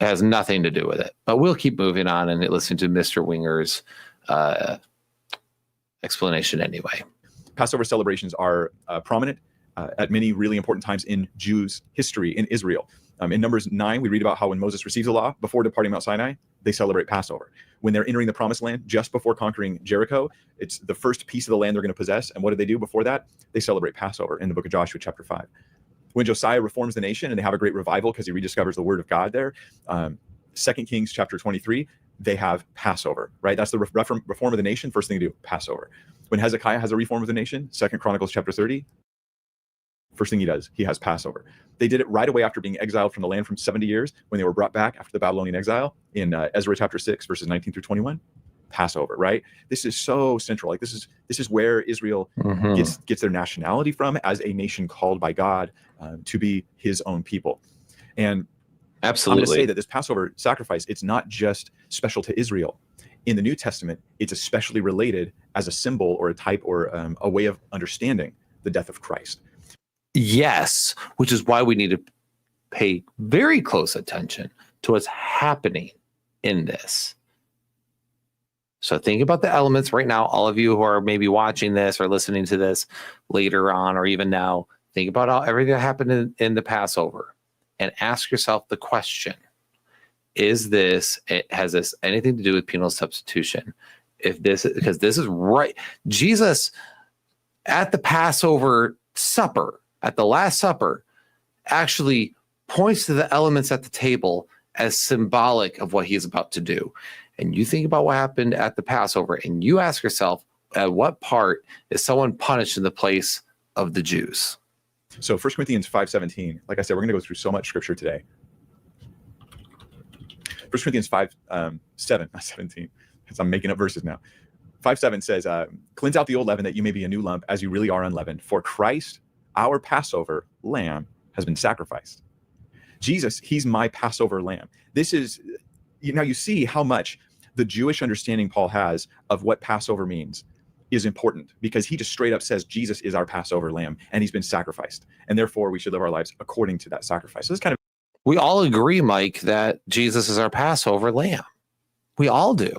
It has nothing to do with it. But we'll keep moving on and listen to Mr. Winger's explanation anyway. Passover celebrations are prominent at many really important times in Jews' history in Israel. In Numbers 9, we read about how when Moses receives the law, before departing Mount Sinai, they celebrate Passover. When they're entering the promised land, just before conquering Jericho, it's the first piece of the land they're going to possess. And what do they do before that? They celebrate Passover in the book of Joshua, chapter 5. When Josiah reforms the nation and they have a great revival because he rediscovers the word of God there, 2 Kings chapter 23, they have Passover, right? That's the reform of the nation. First thing to do, Passover. When Hezekiah has a reform of the nation, 2 Chronicles chapter 30, first thing he does, he has Passover. They did it right away after being exiled from the land from 70 years when they were brought back after the Babylonian exile in Ezra chapter 6, verses 19 through 21. Passover, right? This is so central. Like this is where Israel gets their nationality from as a nation called by God to be his own people. And absolutely, I'm going to say that this Passover sacrifice, it's not just special to Israel. In the New Testament, it's especially related as a symbol or a type or a way of understanding the death of Christ. Yes, which is why we need to pay very close attention to what's happening in this. So think about the elements right now. All of you who are maybe watching this or listening to this later on or even now, think about everything that happened in the Passover and ask yourself the question, has this anything to do with penal substitution? Because this is right. Jesus at the Passover supper, at the Last Supper, actually points to the elements at the table as symbolic of what he's about to do. And you think about what happened at the Passover and you ask yourself, at what part is someone punished in the place of the Jews? So 1 Corinthians 5:17, like I said, we're going to go through so much scripture today. 1 Corinthians 5:7, not 17, because I'm making up verses now. 5:7 says, cleanse out the old leaven that you may be a new lump as you really are unleavened. For Christ, our Passover lamb, has been sacrificed. Jesus, he's my Passover lamb. This is, now you see how much the Jewish understanding Paul has of what Passover means is important, because he just straight up says Jesus is our Passover lamb and he's been sacrificed. And therefore we should live our lives according to that sacrifice. So this kind of, we all agree, Mike, that Jesus is our Passover lamb. We all do.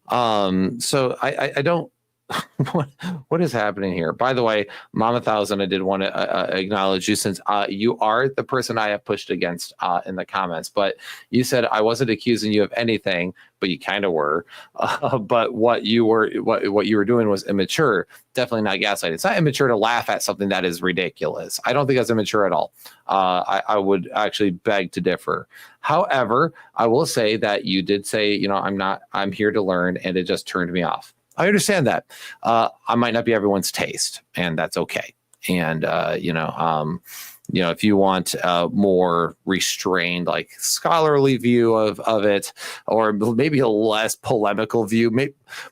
So I don't, what is happening here? By the way, Mama Thousand, I did want to acknowledge you, since you are the person I have pushed against in the comments. But you said I wasn't accusing you of anything, but you kind of were. But what you were doing was immature. Definitely not gaslighting. It's not immature to laugh at something that is ridiculous. I don't think that's immature at all. I would actually beg to differ. However, I will say that you did say, I'm here to learn, and it just turned me off. I understand that. I might not be everyone's taste, and that's okay. And if you want a more restrained, like scholarly view of it, or maybe a less polemical view,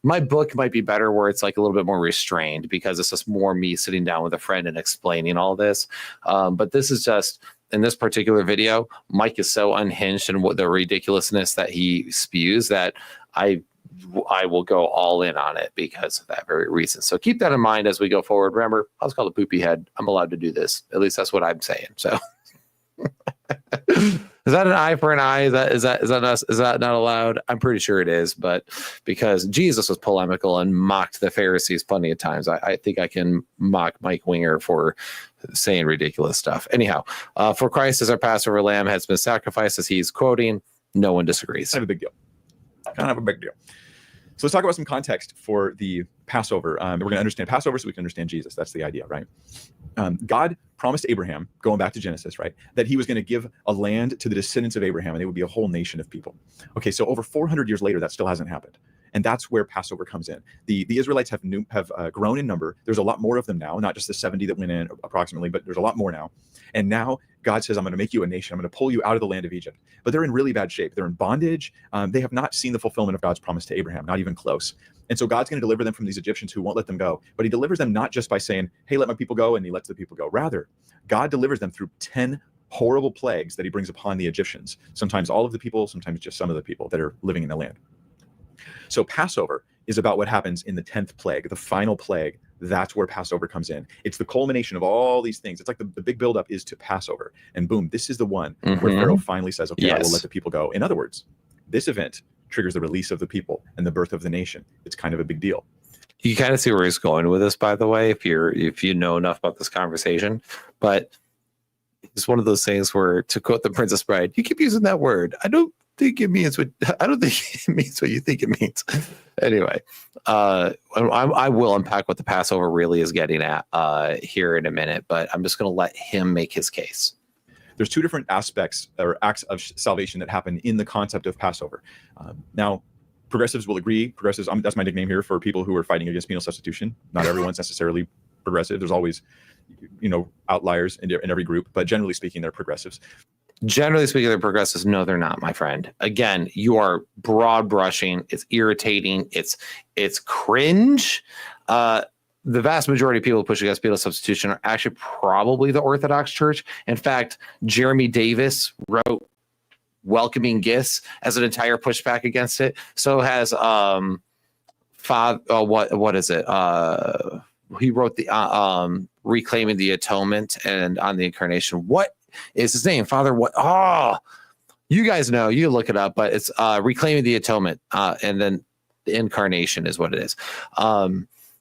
my book might be better where it's like a little bit more restrained, because it's just more me sitting down with a friend and explaining all this. But this is just, in this particular video, Mike is so unhinged in what the ridiculousness that he spews that I will go all in on it because of that very reason. So keep that in mind as we go forward. Remember, I was called a poopy head. I'm allowed to do this. At least that's what I'm saying. So is that an eye for an eye? Is that not allowed? I'm pretty sure it is, but because Jesus was polemical and mocked the Pharisees plenty of times, I think I can mock Mike Winger for saying ridiculous stuff. Anyhow, for Christ as our Passover lamb has been sacrificed, as he's quoting, no one disagrees. Kind of a big deal. Kind of a big deal. So let's talk about some context for the Passover. We're going to understand Passover so we can understand Jesus. That's the idea, right? God promised Abraham, going back to Genesis, right, that he was going to give a land to the descendants of Abraham, and they would be a whole nation of people. Okay, so over 400 years later, that still hasn't happened. And that's where Passover comes in. The Israelites have grown in number. There's a lot more of them now, not just the 70 that went in approximately, but there's a lot more now. And now God says, I'm going to make you a nation. I'm going to pull you out of the land of Egypt. But they're in really bad shape. They're in bondage. They have not seen the fulfillment of God's promise to Abraham, not even close. And so God's going to deliver them from these Egyptians who won't let them go. But he delivers them not just by saying, hey, let my people go, and he lets the people go. Rather, God delivers them through 10 horrible plagues that he brings upon the Egyptians. Sometimes all of the people, sometimes just some of the people that are living in the land. So Passover is about what happens in the 10th plague, the final plague. That's where Passover comes in. It's the culmination of all these things. It's like the big buildup is to Passover. And boom, this is the one where Pharaoh finally says, okay, I will let the people go. In other words, this event triggers the release of the people and the birth of the nation. It's kind of a big deal. You kind of see where he's going with this, by the way, if you know enough about this conversation. But it's one of those things where, to quote the Princess Bride, you keep using that word. I don't think it means what you think it means. Anyway, I will unpack what the Passover really is getting at here in a minute, but I'm just going to let him make his case. There's two different aspects or acts of salvation that happen in the concept of Passover. Now, progressives will agree. Progressives, that's my nickname here for people who are fighting against penal substitution. Not everyone's necessarily progressive. There's always, outliers in every group, but generally speaking, they're progressives. Generally speaking, they're progressives. No, they're not, my friend. Again, you are broad brushing. It's irritating. It's cringe. The vast majority of people who push against penal substitution are actually probably the Orthodox Church. In fact, Jeremy Davis wrote welcoming gifts as an entire pushback against it. So has what is it? He wrote the reclaiming the atonement and on the incarnation. What is his name? Father what? Oh, you guys know. You look it up, but it's reclaiming the atonement, and then the incarnation is what it is.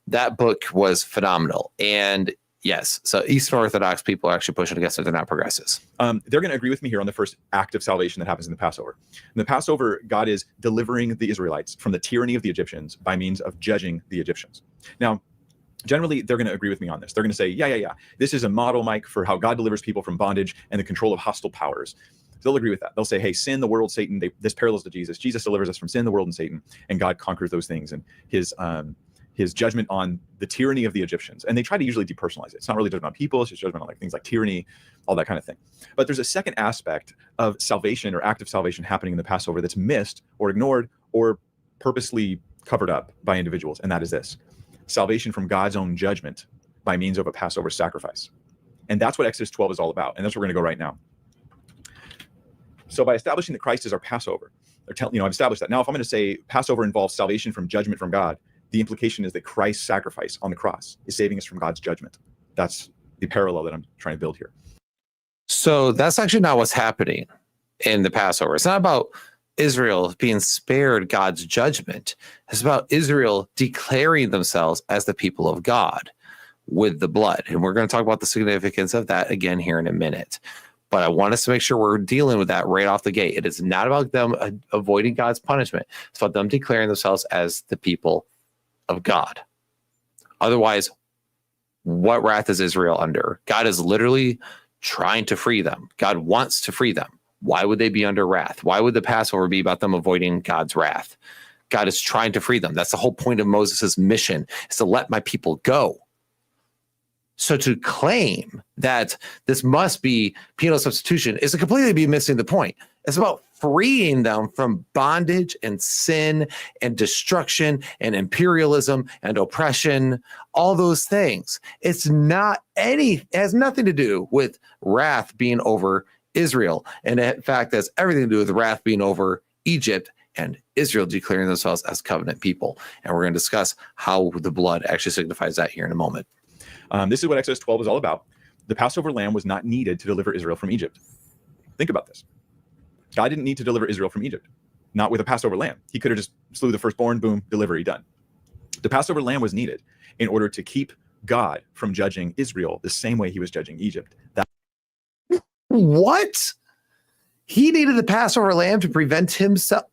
That book was phenomenal. And yes, so Eastern Orthodox people are actually pushing against it. They're not progressives. They're going to agree with me here on the first act of salvation that happens in the Passover. In the Passover, God is delivering the Israelites from the tyranny of the Egyptians by means of judging the Egyptians. Now, generally, they're going to agree with me on this. They're going to say, yeah. This is a model, Mike, for how God delivers people from bondage and the control of hostile powers. They'll agree with that. They'll say, hey, sin, the world, Satan, this parallels to Jesus. Jesus delivers us from sin, the world, and Satan, and God conquers those things. And his judgment on the tyranny of the Egyptians. And they try to usually depersonalize it. It's not really judgment on people. It's just judgment on like things like tyranny, all that kind of thing. But there's a second aspect of salvation or act of salvation happening in the Passover that's missed or ignored or purposely covered up by individuals. And that is this: salvation from God's own judgment by means of a Passover sacrifice. And that's what Exodus 12 is all about. And that's where we're going to go right now. So by establishing that Christ is our Passover, I've established that. Now, if I'm going to say Passover involves salvation from judgment from God, the implication is that Christ's sacrifice on the cross is saving us from God's judgment. That's the parallel that I'm trying to build here. So that's actually not what's happening in the Passover. It's not about Israel being spared God's judgment. It's about Israel declaring themselves as the people of God with the blood. And we're going to talk about the significance of that again here in a minute. But I want us to make sure we're dealing with that right off the gate. It is not about them avoiding God's punishment. It's about them declaring themselves as the people of God. Otherwise, what wrath is Israel under? God is literally trying to free them. God wants to free them. Why would they be under wrath? Why would the Passover be about them avoiding God's wrath? God is trying to free them. That's the whole point of Moses' mission, is to let my people go So to claim that this must be penal substitution is to completely be missing the point. It's about freeing them from bondage and sin and destruction and imperialism and oppression, all those things. It has nothing to do with wrath being over Israel. And in fact, has everything to do with wrath being over Egypt and Israel declaring themselves as covenant people. And we're going to discuss how the blood actually signifies that here in a moment. This is what Exodus 12 is all about. The Passover lamb was not needed to deliver Israel from Egypt. Think about this. God didn't need to deliver Israel from Egypt, not with a Passover lamb. He could have just slew the firstborn, boom, delivery, done. The Passover lamb was needed in order to keep God from judging Israel the same way he was judging Egypt. What? He needed the Passover lamb to prevent himself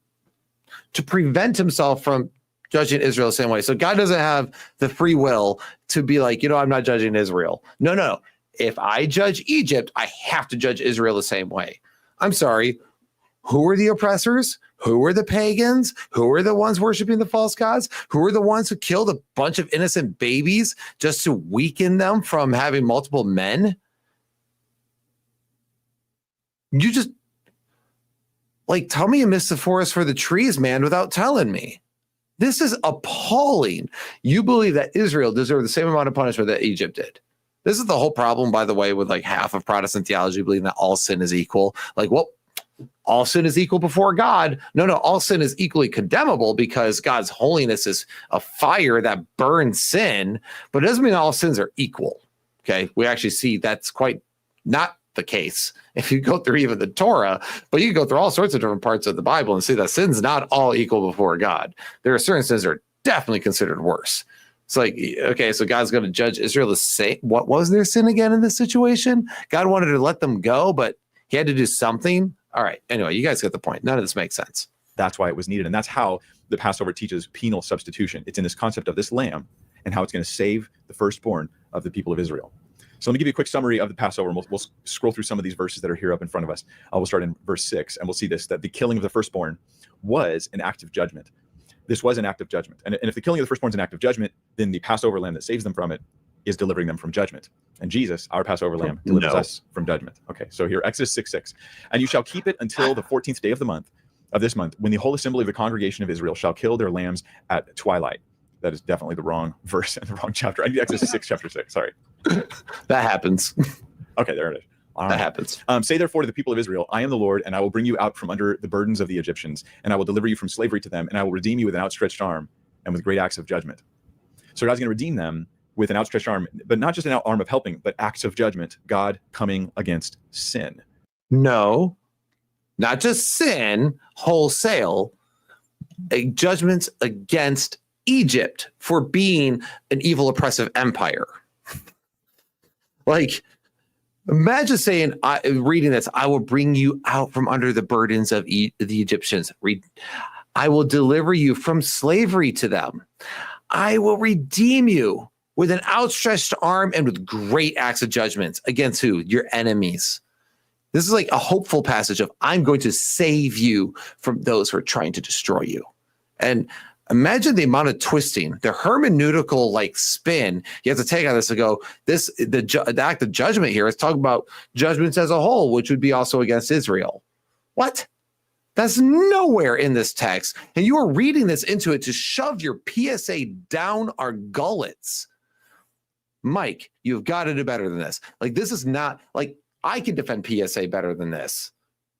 from judging Israel the same way. So God doesn't have the free will to be like, I'm not judging Israel. No. If I judge Egypt, I have to judge Israel the same way. I'm sorry. Who were the oppressors? Who were the pagans? Who were the ones worshiping the false gods? Who were the ones who killed a bunch of innocent babies just to weaken them from having multiple men? You just tell me you missed the forest for the trees, man, without telling me. This is appalling. You believe that Israel deserved the same amount of punishment that Egypt did. This is the whole problem, by the way, with half of Protestant theology believing that all sin is equal. All sin is equal before God. No, all sin is equally condemnable because God's holiness is a fire that burns sin, but it doesn't mean all sins are equal. Okay, we actually see that's quite not the case if you go through even the Torah, but you can go through all sorts of different parts of the Bible and see that sin's not all equal before God. There are certain sins that are definitely considered worse. It's okay, so God's going to judge Israel the same. What was their sin again in this situation? God wanted to let them go, but he had to do something. All right. Anyway, you guys get the point. None of this makes sense. That's why it was needed. And that's how the Passover teaches penal substitution. It's in this concept of this lamb and how it's going to save the firstborn of the people of Israel. So let me give you a quick summary of the Passover. We'll scroll through some of these verses that are here up in front of us. We'll start in verse 6, and we'll see this, that the killing of the firstborn was an act of judgment. This was an act of judgment. And if the killing of the firstborn is an act of judgment, then the Passover lamb that saves them from it is delivering them from judgment. And Jesus, our Passover lamb, delivers us from judgment. Okay, so here, Exodus 6:6. And you shall keep it until the 14th day of this month, when the whole assembly of the congregation of Israel shall kill their lambs at twilight. That is definitely the wrong verse and the wrong chapter. I need Exodus 6, chapter 6. Sorry. That happens. Okay, there it is. That happens. Say therefore to the people of Israel, I am the Lord, and I will bring you out from under the burdens of the Egyptians, and I will deliver you from slavery to them, and I will redeem you with an outstretched arm and with great acts of judgment. So God's going to redeem them with an outstretched arm, but not just an arm of helping, but acts of judgment, God coming against sin. No, not just sin, wholesale, judgments against Egypt for being an evil, oppressive empire. Imagine saying, reading this, I will bring you out from under the burdens of the Egyptians. I will deliver you from slavery to them. I will redeem you with an outstretched arm and with great acts of judgment against who? Your enemies. This is a hopeful passage of I'm going to save you from those who are trying to destroy you. And imagine the amount of twisting, the hermeneutical spin you have to take on this to go, the act of judgment here is talking about judgments as a whole, which would be also against Israel. What? That's nowhere in this text. And you are reading this into it to shove your PSA down our gullets. Mike, you've got to do better than this. This is not I can defend PSA better than this.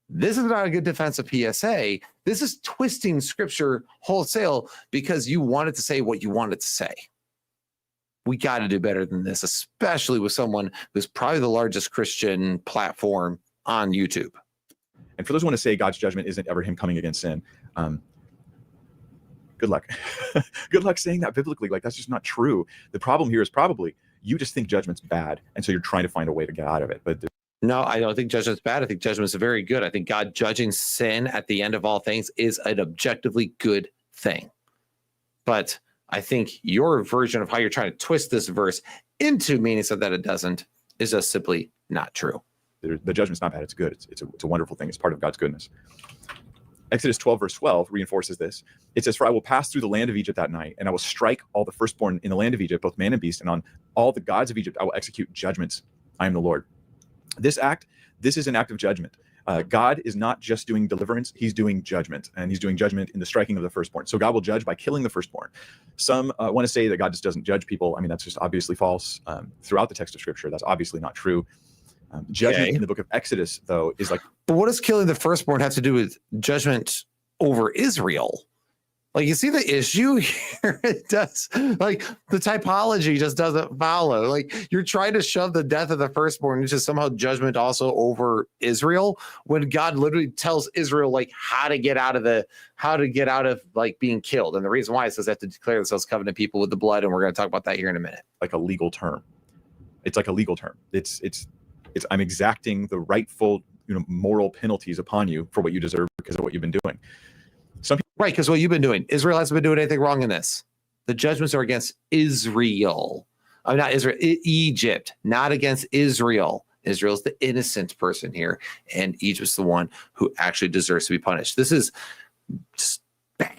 This is not a good defense of PSA. This is twisting scripture wholesale because you wanted to say what you wanted to say. We got to do better than this, especially with someone who's probably the largest Christian platform on YouTube. And for those who want to say God's judgment isn't ever him coming against sin, good luck. Good luck saying that biblically. That's just not true. The problem here is probably you just think judgment's bad, and so you're trying to find a way to get out of it. But no, I don't think judgment's bad. I think judgment's very good. I think God judging sin at the end of all things is an objectively good thing. But I think your version of how you're trying to twist this verse into meaning so that it doesn't is just simply not true. The judgment's not bad. It's good. It's a wonderful thing. It's part of God's goodness. Exodus 12, verse 12 reinforces this. It says, "For I will pass through the land of Egypt that night, and I will strike all the firstborn in the land of Egypt, both man and beast, and on all the gods of Egypt I will execute judgments. I am the Lord." This is an act of judgment. God is not just doing deliverance, he's doing judgment, and he's doing judgment in the striking of the firstborn. So God will judge by killing the firstborn. Some want to say that God just doesn't judge people. I mean, that's just obviously false. Throughout the text of Scripture, that's obviously not true. Judgment in the book of Exodus, though, is like... But what does killing the firstborn have to do with judgment over Israel? Like, you see the issue here? It does. Like, the typology just doesn't follow. Like, you're trying to shove the death of the firstborn into somehow judgment also over Israel, when God literally tells Israel, like, how to get out of like being killed. And the reason why is because they have to declare themselves covenant people with the blood. And we're going to talk about that here in a minute. Like a legal term. It's like a legal term. It's I'm exacting the rightful, moral penalties upon you for what you deserve because of what you've been doing. Right, because what you've been doing. Israel hasn't been doing anything wrong in this. The judgments are against Israel. Not Israel, Egypt, not against Israel. Israel's the innocent person here, and Egypt's the one who actually deserves to be punished. This is just bad.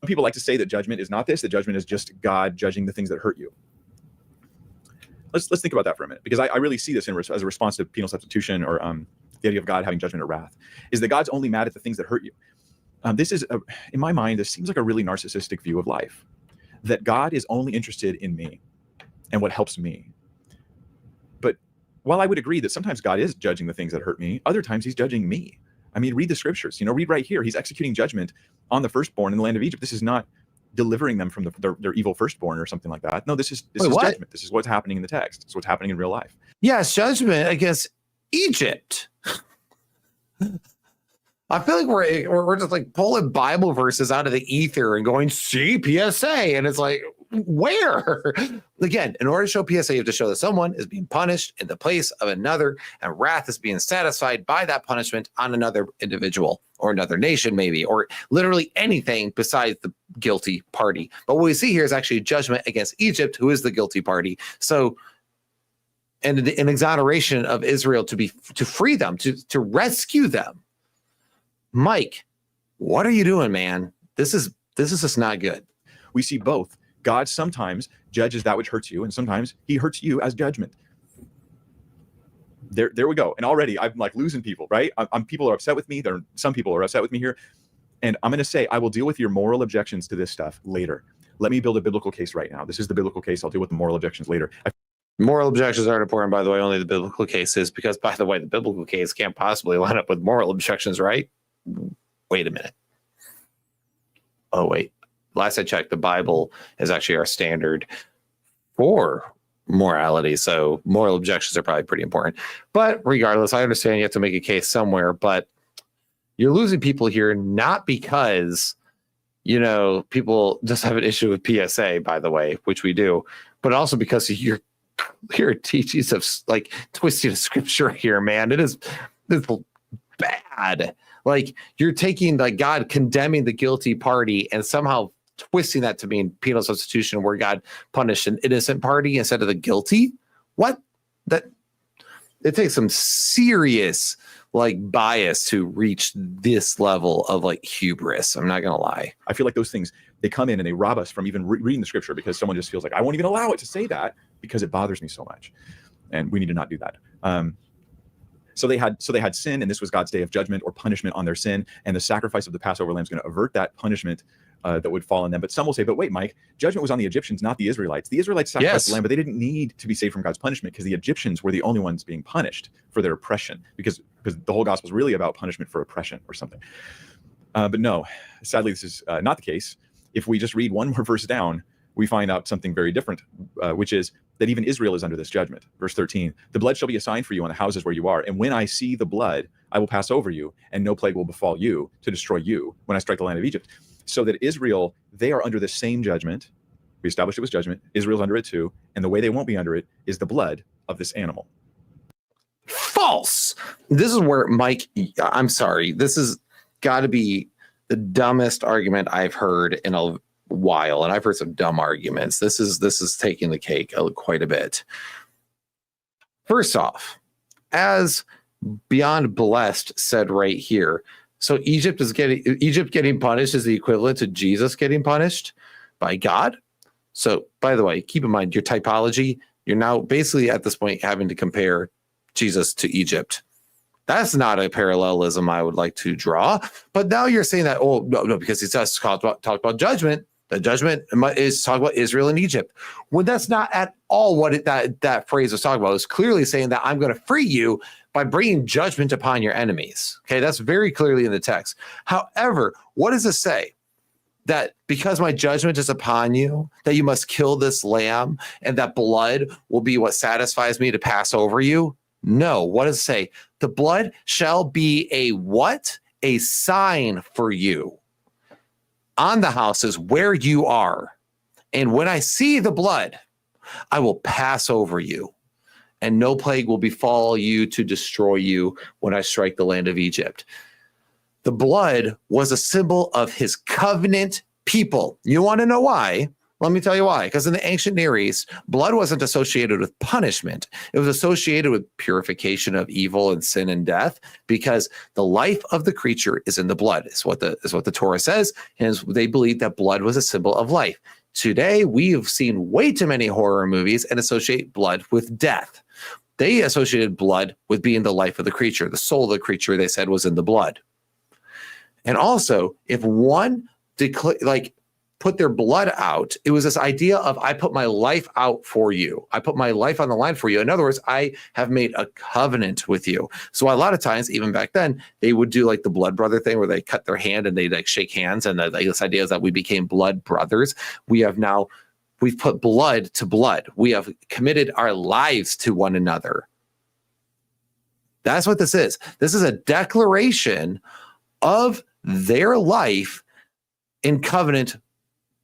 People like to say that judgment is not this. That judgment is just God judging the things that hurt you. Let's think about that for a minute, because I really see this as a response to penal substitution, or the idea of God having judgment or wrath, is that God's only mad at the things that hurt you. This is, in my mind, this seems like a really narcissistic view of life, that God is only interested in me and what helps me. But while I would agree that sometimes God is judging the things that hurt me, other times he's judging me. I mean, read the scriptures, read right here. He's executing judgment on the firstborn in the land of Egypt. This is not delivering them from their evil firstborn or something like that. No, this is judgment. This is what's happening in the text. It's what's happening in real life. Yes, judgment against Egypt. I feel like we're just like pulling Bible verses out of the ether and going, see PSA. And it's like, where? Again, in order to show PSA, you have to show that someone is being punished in the place of another, and wrath is being satisfied by that punishment on another individual or another nation, maybe, or literally anything besides the guilty party. But what we see here is actually judgment against Egypt, who is the guilty party. So, and an exoneration of Israel to free them, to rescue them. Mike, what are you doing, man? This is just not good. We see both. God sometimes judges that which hurts you, and sometimes he hurts you as judgment. There we go. And already I'm like losing people, right? People are upset with me. Some people are upset with me here. And I'm going to say, I will deal with your moral objections to this stuff later. Let me build a biblical case right now. This is the biblical case. I'll deal with the moral objections later. Moral objections aren't important, by the way, only the biblical case is, because, by the way, the biblical case can't possibly line up with moral objections, right? Wait a minute. Oh, wait. Last I checked, the Bible is actually our standard for morality. So moral objections are probably pretty important. But regardless, I understand you have to make a case somewhere, but you're losing people here, not because, people just have an issue with PSA, by the way, which we do, but also because you're teaching of like twisting of scripture here, man. It's bad. Like, you're taking like God condemning the guilty party and somehow twisting that to mean penal substitution, where God punished an innocent party instead of the guilty. What? That it takes some serious like bias to reach this level of like hubris. I'm not gonna lie. I feel like those things, they come in and they rob us from even reading the scripture, because someone just feels like, I won't even allow it to say that because it bothers me so much, and we need to not do that. So they had sin, and this was God's day of judgment or punishment on their sin, and the sacrifice of the Passover lamb is going to avert that punishment that would fall on them. But some will say, but wait, Mike, judgment was on the Egyptians, not the Israelites. The Israelites sacrificed the lamb, but they didn't need to be saved from God's punishment, because the Egyptians were the only ones being punished for their oppression, because the whole gospel is really about punishment for oppression or something. But no, sadly, this is not the case. If we just read one more verse down, we find out something very different, which is that even Israel is under this judgment. Verse 13, the blood shall be a sign for you on the houses where you are. And when I see the blood, I will pass over you, and no plague will befall you to destroy you when I strike the land of Egypt. So that Israel, they are under the same judgment. We established it was judgment. Israel's under it too. And the way they won't be under it is the blood of this animal. False. This is where, Mike, I'm sorry. This has got to be the dumbest argument I've heard in a while, and I've heard some dumb arguments. This is taking the cake quite a bit. First off, as Beyond Blessed said right here, So Egypt getting punished is the equivalent to Jesus getting punished by God. So by the way, keep in mind your typology. You're now basically at this point having to compare Jesus to Egypt. That's not a parallelism I would like to draw. But now you're saying that, oh, no, because he just talked about judgment. The judgment is talking about Israel and Egypt. When that's not at all what that phrase was talking about. It's clearly saying that I'm going to free you by bringing judgment upon your enemies. Okay, that's very clearly in the text. However, what does it say? That because my judgment is upon you, that you must kill this lamb and that blood will be what satisfies me to pass over you? No. What does it say? The blood shall be a what? A sign for you on the houses where you are. And when I see the blood, I will pass over you, and no plague will befall you to destroy you when I strike the land of Egypt. The blood was a symbol of his covenant people. You want to know why? Let me tell you why. Because in the ancient Near East, blood wasn't associated with punishment. It was associated with purification of evil and sin and death, because the life of the creature is in the blood, is what the Torah says. And they believed that blood was a symbol of life. Today, we have seen way too many horror movies and associate blood with death. They associated blood with being the life of the creature. The soul of the creature, they said, was in the blood. And also, if one put their blood out, it was this idea of, I put my life out for you. I put my life on the line for you. In other words, I have made a covenant with you. So a lot of times, even back then, they would do like the blood brother thing where they cut their hand and they like shake hands. And this idea is that we became blood brothers. We've put blood to blood. We have committed our lives to one another. That's what this is. This is a declaration of their life in covenant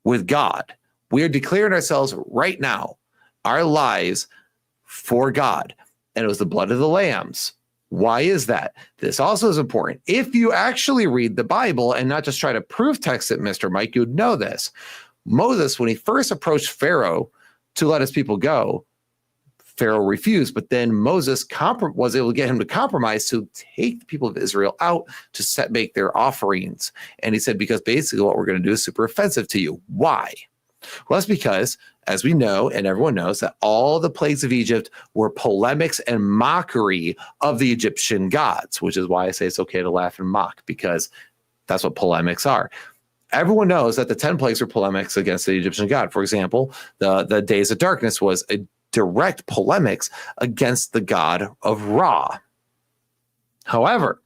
with God. We are declaring ourselves right now, our lives for God. And it was the blood of the lambs. Why is that? This also is important. If you actually read the Bible and not just try to proof text it, Mr. Mike, you would know this. Moses, when he first approached Pharaoh to let his people go, Pharaoh refused, but then Moses was able to get him to compromise to take the people of Israel out to make their offerings. And he said, because basically what we're going to do is super offensive to you. Why? Well, that's because, as we know, and everyone knows, that all the plagues of Egypt were polemics and mockery of the Egyptian gods, which is why I say it's okay to laugh and mock, because that's what polemics are. Everyone knows that the 10 plagues were polemics against the Egyptian god. For example, the days of darkness was a direct polemics against the god of Ra. However,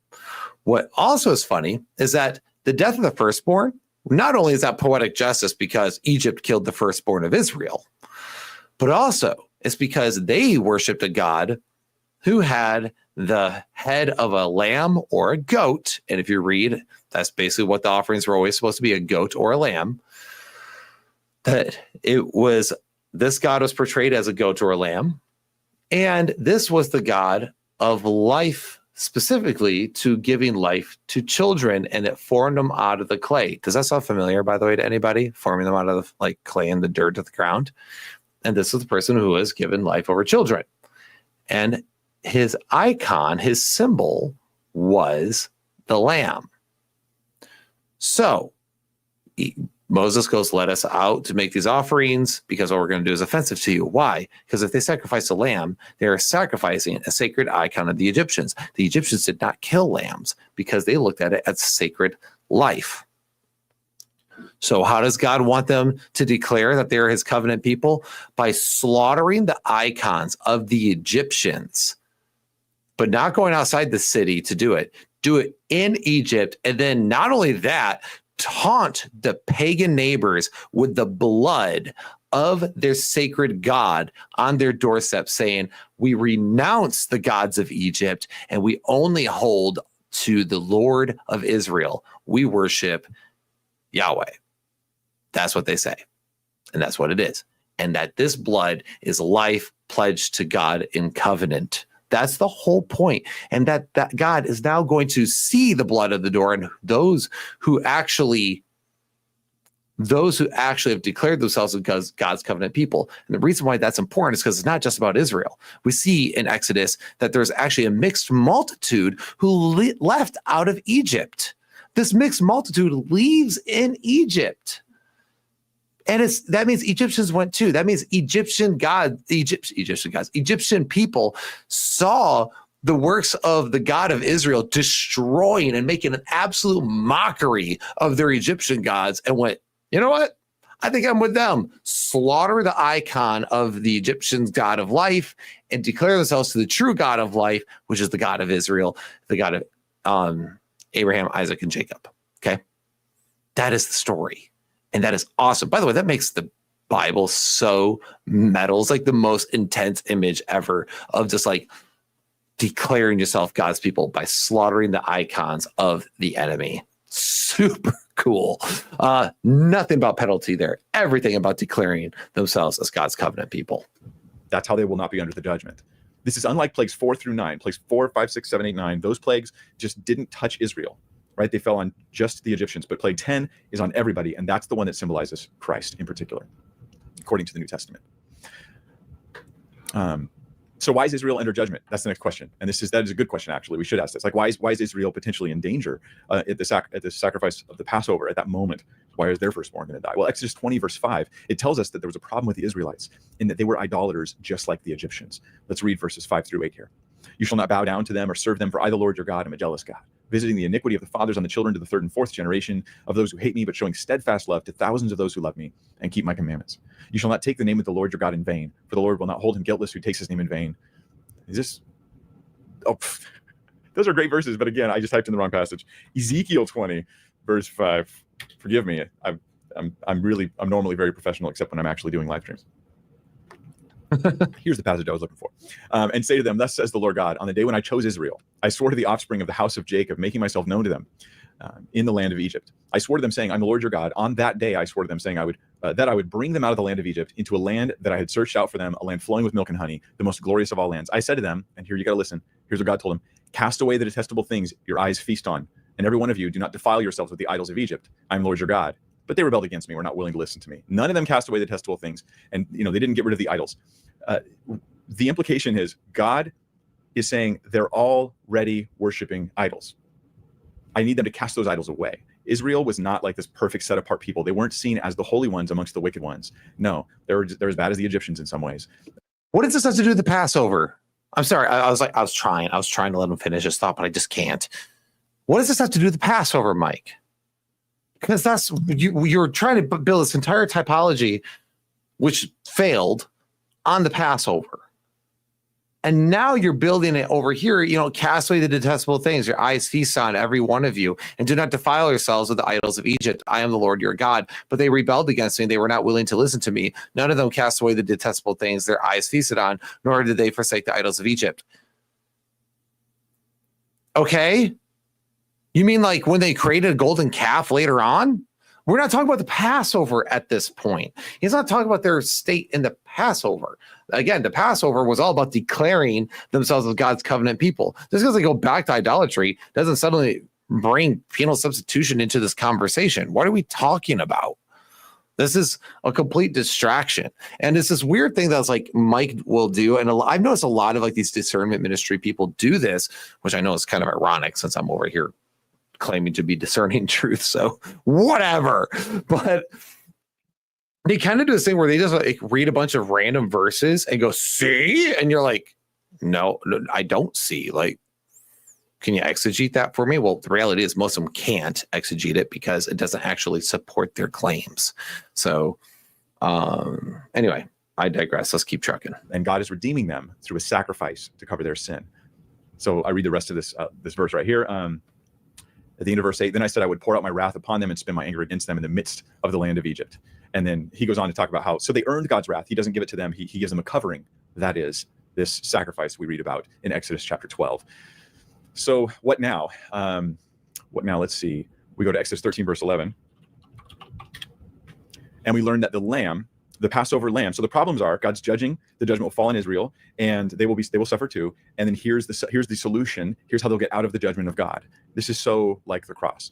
what also is funny is that the death of the firstborn, not only is that poetic justice because Egypt killed the firstborn of Israel, but also it's because they worshipped a god who had the head of a lamb or a goat. And if you read, that's basically what the offerings were always supposed to be, a goat or a lamb. That it was, this god was portrayed as a goat or a lamb. And this was the god of life, specifically to giving life to children, and it formed them out of the clay. Does that sound familiar, by the way, to anybody? Forming them out of the clay and the dirt of the ground. And this was the person who was given life over children. And his icon, his symbol, was the lamb. So Moses goes, let us out to make these offerings because what we're going to do is offensive to you. Why? Because if they sacrifice a lamb, they are sacrificing a sacred icon of the Egyptians. The Egyptians did not kill lambs because they looked at it as sacred life. So how does God want them to declare that they are his covenant people? By slaughtering the icons of the Egyptians, but not going outside the city to do it. Do it in Egypt. And then not only that, taunt the pagan neighbors with the blood of their sacred god on their doorstep, saying, we renounce the gods of Egypt and we only hold to the Lord of Israel. We worship Yahweh. That's what they say. And that's what it is. And that this blood is life pledged to God in covenant. That's the whole point. And that God is now going to see the blood of the door, and those who actually those who actually have declared themselves as God's covenant people. And the reason why that's important is because it's not just about Israel. We see in Exodus that there's actually a mixed multitude who left out of Egypt. This mixed multitude leaves in Egypt. And that means Egyptians went too. That means Egyptian people saw the works of the God of Israel destroying and making an absolute mockery of their Egyptian gods and went, you know what? I think I'm with them. Slaughter the icon of the Egyptian God of life and declare themselves to the true God of life, which is the God of Israel, the God of Abraham, Isaac, and Jacob. Okay? That is the story. And that is awesome. By the way, that makes the Bible so metal. It's like the most intense image ever of just like declaring yourself God's people by slaughtering the icons of the enemy. Super cool. Nothing about penalty there. Everything about declaring themselves as God's covenant people. That's how they will not be under the judgment. This is unlike plagues 4 through 9. Plagues 4, 5, 6, 7, 8, 9. Those plagues just didn't touch Israel, right? They fell on just the Egyptians. But plague 10 is on everybody, and that's the one that symbolizes Christ in particular, according to the New Testament. So why is Israel under judgment? That's the next question. And that is a good question, actually. We should ask this. Like, why is Israel potentially in danger at the sacrifice of the Passover at that moment? Why is their firstborn going to die? Well, Exodus 20, verse 5, it tells us that there was a problem with the Israelites in that they were idolaters just like the Egyptians. Let's read verses 5 through 8 here. You shall not bow down to them or serve them, for I, the Lord your God, am a jealous God, visiting the iniquity of the fathers on the children to the third and fourth generation of those who hate me, but showing steadfast love to thousands of those who love me and keep my commandments. You shall not take the name of the Lord your God in vain, for the Lord will not hold him guiltless who takes his name in vain. Is this? Oh, those are great verses, but again, I just typed in the wrong passage. Ezekiel 20, verse 5. Forgive me. I'm normally very professional, except when I'm actually doing live streams. Here's the passage I was looking for. And say to them, thus says the Lord God, on the day when I chose Israel, I swore to the offspring of the house of Jacob, making myself known to them in the land of Egypt. I swore to them, saying, I'm the Lord your God. On that day, I swore to them, saying that I would bring them out of the land of Egypt into a land that I had searched out for them, a land flowing with milk and honey, the most glorious of all lands. I said to them, and here you got to listen. Here's what God told them. Cast away the detestable things your eyes feast on. And every one of you, do not defile yourselves with the idols of Egypt. I am Lord your God. But they rebelled against me. Were not willing to listen to me. None of them cast away the detestable things. And, they didn't get rid of the idols. The implication is God is saying they're already worshiping idols. I need them to cast those idols away. Israel was not like this perfect set apart people. They weren't seen as the holy ones amongst the wicked ones. No, they're as bad as the Egyptians in some ways. What does this have to do with the Passover? I'm sorry. I was trying to let him finish his thought, but I just can't. What does this have to do with the Passover, Mike? Because that's you're trying to build this entire typology, which failed on the Passover. And now you're building it over here, cast away the detestable things. Your eyes feast on every one of you, and do not defile yourselves with the idols of Egypt. I am the Lord your God. But they rebelled against me. They were not willing to listen to me. None of them cast away the detestable things their eyes feasted on, nor did they forsake the idols of Egypt. Okay. You mean like when they created a golden calf later on? We're not talking about the Passover at this point. He's not talking about their state in the Passover. Again, the Passover was all about declaring themselves as God's covenant people. Just because they go back to idolatry doesn't suddenly bring penal substitution into this conversation. What are we talking about? This is a complete distraction. And it's this weird thing that's like Mike will do. And I've noticed a lot of like these discernment ministry people do this, which I know is kind of ironic since I'm over here claiming to be discerning truth. So whatever. But they kind of do this thing where they just like read a bunch of random verses and go, see? And you're like, no, I don't see. Like, can you exegete that for me? Well, the reality is most of them can't exegete it because it doesn't actually support their claims. So anyway, I digress. Let's keep trucking. And God is redeeming them through a sacrifice to cover their sin. So I read the rest of this verse right here. At the end of verse 8, then I said I would pour out my wrath upon them and spend my anger against them in the midst of the land of Egypt. And then he goes on to talk about how, so they earned God's wrath. He doesn't give it to them. He gives them a covering. That is this sacrifice we read about in Exodus chapter 12. So what now? Let's see. We go to Exodus 13, verse 11. And we learn that the Passover lamb. So the problems are God's judging. The judgment will fall on Israel, and they will suffer too. And then here's the solution. Here's how they'll get out of the judgment of God. This is so like the cross.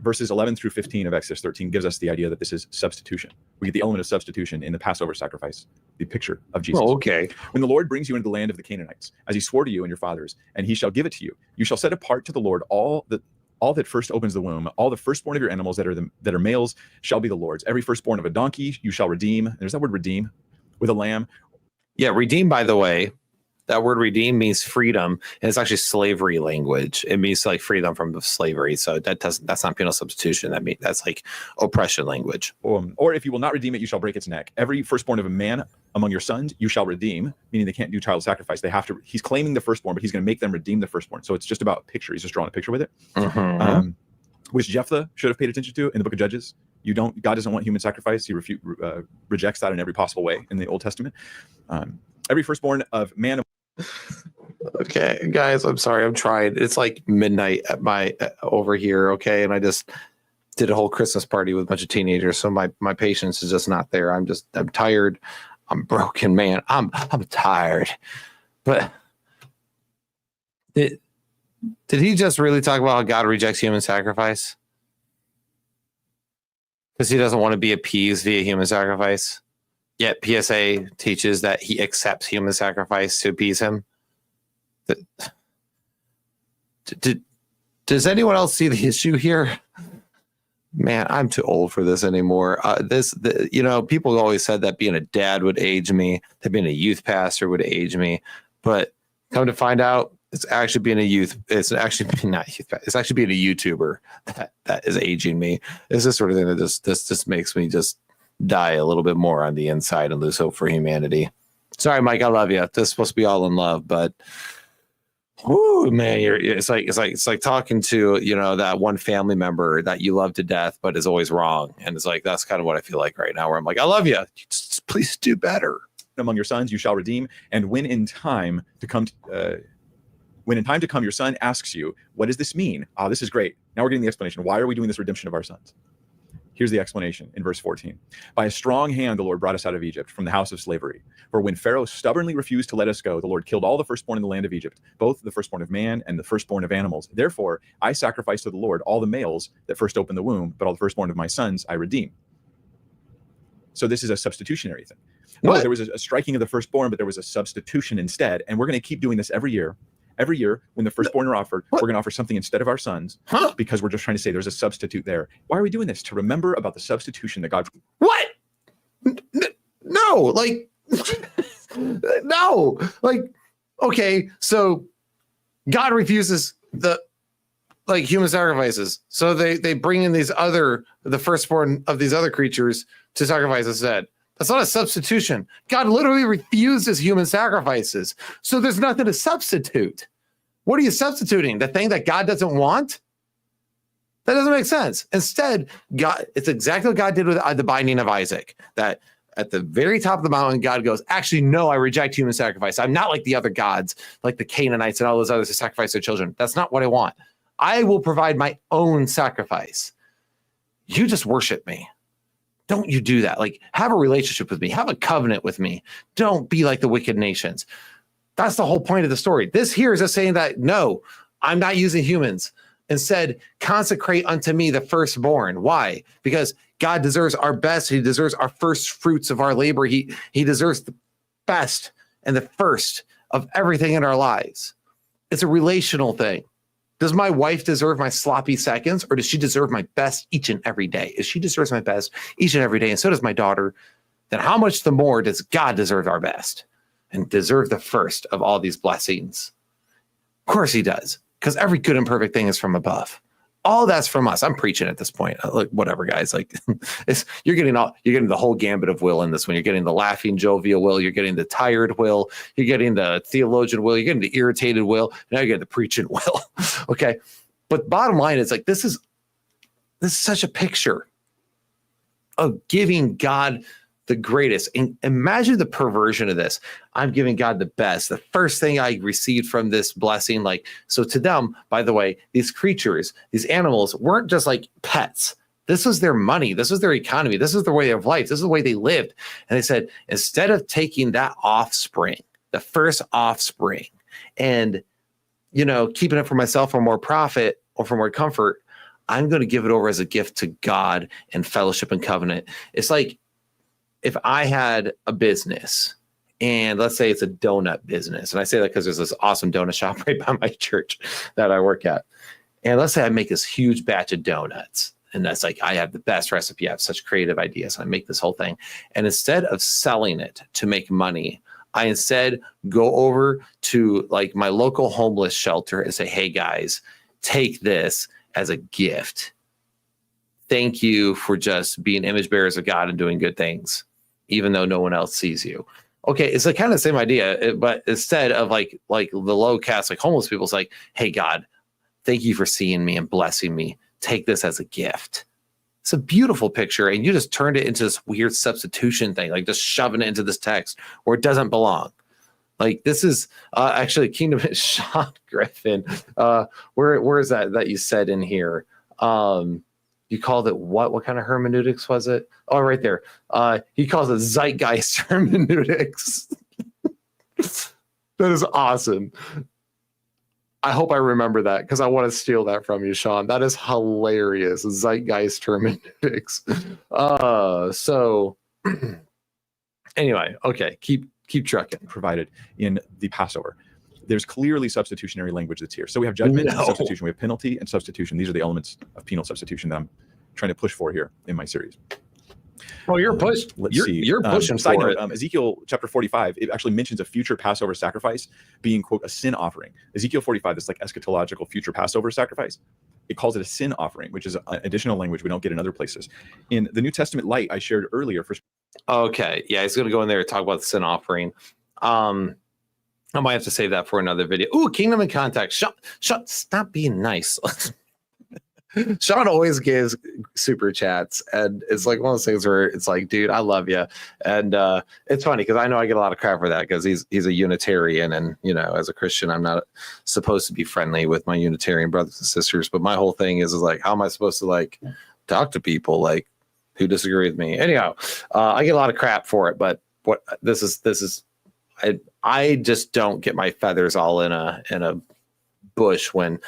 verses 11 through 15 of Exodus 13 gives us the idea that this is substitution. We get the element of substitution in the Passover sacrifice, the picture of Jesus. Oh, okay. When the Lord brings you into the land of the Canaanites, as he swore to you and your fathers, and he shall give it to you, you shall set apart to the Lord all that first opens the womb, all the firstborn of your animals that are males shall be the Lord's. Every firstborn of a donkey you shall redeem. There's that word redeem, with a lamb. Yeah, redeem, by the way, that word redeem means freedom, and it's actually slavery language. It means like freedom from slavery. So that's not penal substitution. That's like oppression language. Or if you will not redeem it, you shall break its neck. Every firstborn of a man among your sons you shall redeem, meaning they can't do child sacrifice. They have to. He's claiming the firstborn, but he's going to make them redeem the firstborn. So it's just about a picture. He's just drawing a picture with it, which Jephthah should have paid attention to in the book of Judges. God doesn't want human sacrifice. He rejects that in every possible way in the Old Testament. Every firstborn of man. Okay, guys, I'm sorry. I'm trying. It's like midnight over here. Okay, and I just did a whole Christmas party with a bunch of teenagers, so my patience is just not there. I'm tired. I'm broken, man. I'm tired. But did he just really talk about how God rejects human sacrifice? Because he doesn't want to be appeased via human sacrifice. Yet PSA teaches that he accepts human sacrifice to appease him. Does anyone else see the issue here? Man, I'm too old for this anymore. People always said that being a dad would age me, that being a youth pastor would age me. But come to find out, it's actually being it's actually being not youth pastor. It's actually being a YouTuber that is aging me. It's this sort of thing that just makes me just die a little bit more on the inside and lose hope for humanity. Sorry, Mike, I love you. This is supposed to be all in love, but whoo, man, it's like talking to that one family member that you love to death, but is always wrong. And it's like that's kind of what I feel like right now, where I'm like, I love you. Just please do better. Among your sons you shall redeem, and when in time to come, your son asks you, what does this mean? This is great. Now we're getting the explanation. Why are we doing this redemption of our sons? Here's the explanation in verse 14. By a strong hand, the Lord brought us out of Egypt from the house of slavery. For when Pharaoh stubbornly refused to let us go, the Lord killed all the firstborn in the land of Egypt, both the firstborn of man and the firstborn of animals. Therefore, I sacrifice to the Lord all the males that first open the womb, but all the firstborn of my sons I redeem. So this is a substitutionary thing. No, there was a striking of the firstborn, but there was a substitution instead. And we're going to keep doing this every year. Every year, when the firstborn are offered, we're going to offer something instead of our sons, because we're just trying to say there's a substitute there. Why are we doing this? To remember about the substitution that God. What? No, like, no, like, okay, so God refuses human sacrifices, so they bring in the firstborn of these other creatures to sacrifice instead. That's not a substitution. God literally refuses human sacrifices. So there's nothing to substitute. What are you substituting? The thing that God doesn't want? That doesn't make sense. Instead, it's exactly what God did with the binding of Isaac. That at the very top of the mountain, God goes, actually, no, I reject human sacrifice. I'm not like the other gods, like the Canaanites and all those others who sacrifice their children. That's not what I want. I will provide my own sacrifice. You just worship me. Don't you do that. Like, have a relationship with me. Have a covenant with me. Don't be like the wicked nations. That's the whole point of the story. This here is just saying that, no, I'm not using humans. Instead, consecrate unto me the firstborn. Why? Because God deserves our best. He deserves our first fruits of our labor. He deserves the best and the first of everything in our lives. It's a relational thing. Does my wife deserve my sloppy seconds, or does she deserve my best each and every day? If she deserves my best each and every day, and so does my daughter, then how much the more does God deserve our best and deserve the first of all these blessings? Of course he does, because every good and perfect thing is from above. All that's from us. I'm preaching at this point. Like, whatever, guys. Like, you're getting the whole gambit of Will in this one. You're getting the laughing, jovial Will. You're getting the tired Will. You're getting the theologian Will. You're getting the irritated Will. Now you're getting the preaching Will. Okay, but bottom line is, like, this is such a picture of giving God the greatest. And imagine the perversion of this. I'm giving God the best. The first thing I received from this blessing, so to them, by the way, these creatures, these animals weren't just like pets. This was their money. This was their economy. This is their way of life. This is the way they lived. And they said, instead of taking that offspring, the first offspring, and, keeping it for myself for more profit or for more comfort, I'm going to give it over as a gift to God and fellowship and covenant. It's like if I had a business, and let's say it's a donut business. And I say that because there's this awesome donut shop right by my church that I work at. And let's say I make this huge batch of donuts. And that's like, I have the best recipe. I have such creative ideas. I make this whole thing. And instead of selling it to make money, I instead go over to like my local homeless shelter and say, hey guys, take this as a gift. Thank you for just being image bearers of God and doing good things, even though no one else sees you. Okay, it's like kind of the same idea, but instead of like the low caste, like homeless people, it's like, hey God, thank you for seeing me and blessing me. Take this as a gift. It's a beautiful picture, and you just turned it into this weird substitution thing, like just shoving it into this text where it doesn't belong. Like this is actually Kingdom Sean Griffin. Where is that you said in here? You called it what? What kind of hermeneutics was it? Oh, right there. He calls it zeitgeist hermeneutics. That is awesome. I hope I remember that because I want to steal that from you, Sean. That is hilarious. Zeitgeist hermeneutics. So anyway, okay, keep trucking. Provided in the Passover. There's clearly substitutionary language that's here. So we have judgment, and substitution. We have penalty and substitution. These are the elements of penal substitution that I'm trying to push for here in my series. Well, you're pushing. You're pushing side for note, it. Ezekiel chapter 45, it actually mentions a future Passover sacrifice being, quote, a sin offering. Ezekiel 45, this like eschatological future Passover sacrifice. It calls it a sin offering, which is an additional language we don't get in other places. In the New Testament light I shared earlier. Okay, yeah, he's going to go in there and talk about the sin offering. I might have to save that for another video. Ooh, Kingdom in Context. Stop being nice. Sean always gives super chats, and it's like one of those things where it's like, dude, I love you. And it's funny because I know I get a lot of crap for that because he's a Unitarian, and you know, as a Christian, I'm not supposed to be friendly with my Unitarian brothers and sisters. But my whole thing is like, how am I supposed to like talk to people like who disagree with me? Anyhow, I get a lot of crap for it, but what this is. I just don't get my feathers all in a bush when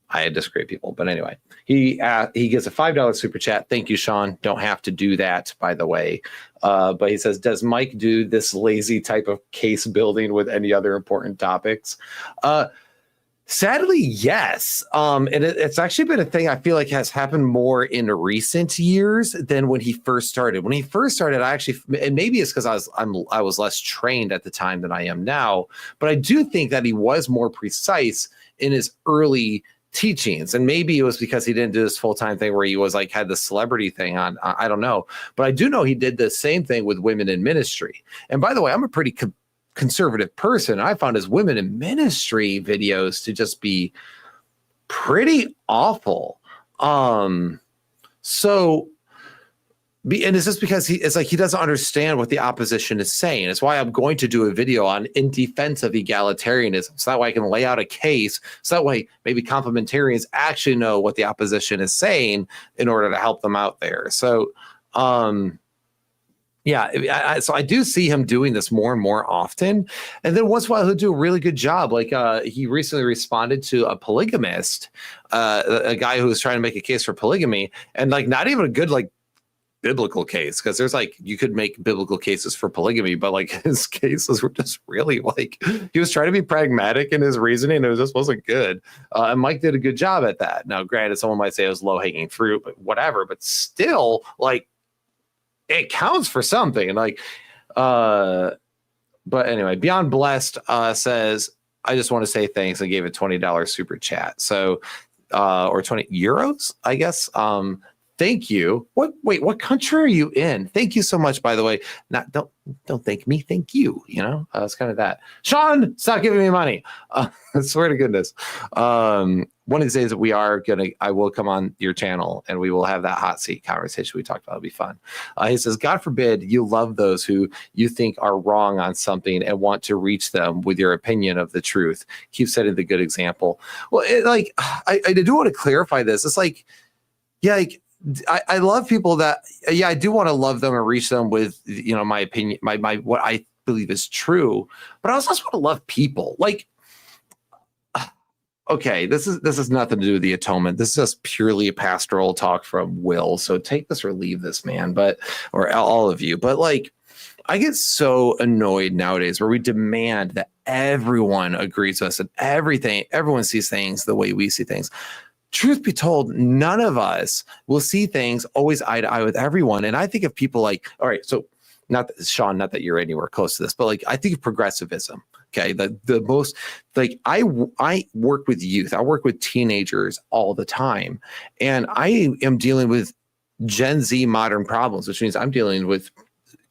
I disagree with people. But anyway, he gives a $5 super chat. Thank you, Sean. Don't have to do that, by the way. But he says, does Mike do this lazy type of case building with any other important topics? Sadly, yes. And it's actually been a thing I feel like has happened more in recent years than when he first started. When he first started, and maybe it's because I was less trained at the time than I am now, but I do think that he was more precise in his early teachings. And maybe it was because he didn't do this full-time thing where he was like had the celebrity thing on. I don't know. But I do know he did the same thing with women in ministry. And by the way, I'm a pretty conservative person. I found his women in ministry videos to just be pretty awful. And it's just because it's like he doesn't understand what the opposition is saying. It's why I'm going to do a video on in defense of egalitarianism, so that way I can lay out a case, so that way maybe complementarians actually know what the opposition is saying in order to help them out there. So yeah, so I do see him doing this more and more often. And then once in a while, he'll do a really good job. Like he recently responded to a polygamist, a guy who was trying to make a case for polygamy, and like not even a good like biblical case, because there's like you could make biblical cases for polygamy, but like his cases were just really like he was trying to be pragmatic in his reasoning, and it just wasn't good. And Mike did a good job at that. Now, granted, someone might say it was low-hanging fruit, but whatever. But still, like, it counts for something. And like, but anyway, Beyond Blessed says, I just want to say thanks and gave a $20 super chat. So, or 20 euros, I guess. Thank you. What country are you in? Thank you so much, by the way. Don't thank me. Thank you. You know, it's kind of that. Sean, stop giving me money. I swear to goodness. One of these days I will come on your channel and we will have that hot seat conversation we talked about. It'll be fun. He says, God forbid you love those who you think are wrong on something and want to reach them with your opinion of the truth. Keep setting the good example. Well, I do want to clarify this. It's like, yeah, like, I love people that, yeah, I do want to love them and reach them with, you know, my opinion, my what I believe is true, but I also want to love people. Like, okay, this is nothing to do with the atonement. This is just purely a pastoral talk from Will. So take this or leave this, man. But or all of you. But like, I get so annoyed nowadays where we demand that everyone agrees with us and everyone sees things the way we see things. Truth be told, none of us will see things always eye to eye with everyone. And I think of people like, all right, so not that, Sean, not that you're anywhere close to this, but like I think of progressivism. Okay, the most like I work with youth, I work with teenagers all the time, and I am dealing with Gen Z modern problems, which means I'm dealing with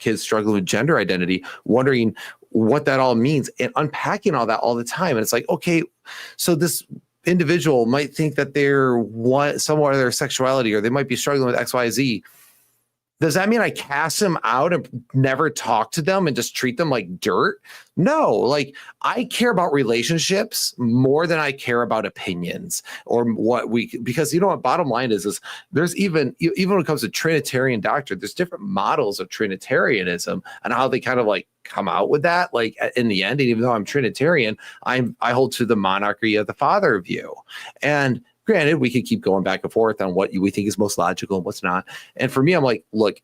kids struggling with gender identity, wondering what that all means and unpacking all that all the time. And it's like, okay, so this individual might think that they're somewhat of their sexuality, or they might be struggling with XYZ. Does that mean I cast them out and never talk to them and just treat them like dirt? No, like I care about relationships more than I care about opinions or because you know what, bottom line is there's even when it comes to Trinitarian doctrine, there's different models of Trinitarianism and how they kind of like come out with that. Like in the end, and even though I'm Trinitarian, I hold to the monarchy of the Father view. And granted, we could keep going back and forth on what we think is most logical and what's not. And for me, I'm like, look,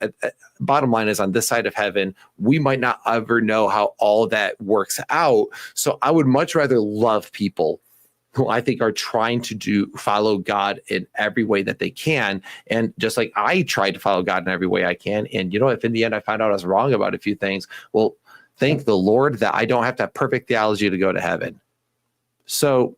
bottom line is on this side of heaven, we might not ever know how all that works out. So I would much rather love people who I think are trying to follow God in every way that they can. And just like I tried to follow God in every way I can. And, you know, if in the end I find out I was wrong about a few things, well, thank the Lord that I don't have to have perfect theology to go to heaven. So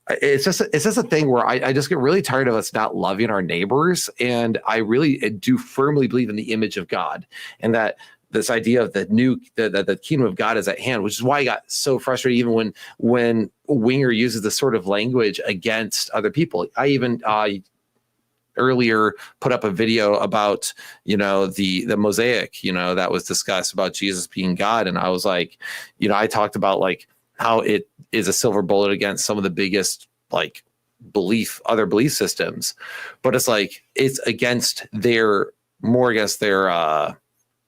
it's just a thing where I just get really tired of us not loving our neighbors. And I really do firmly believe in the image of God, and that this idea of the kingdom of God is at hand, which is why I got so frustrated even when Winger uses this sort of language against other people. I even earlier put up a video about, you know, the Mosaic, you know, that was discussed about Jesus being God. And I was like, you know, I talked about like how it is a silver bullet against some of the biggest like other belief systems, but it's like it's against their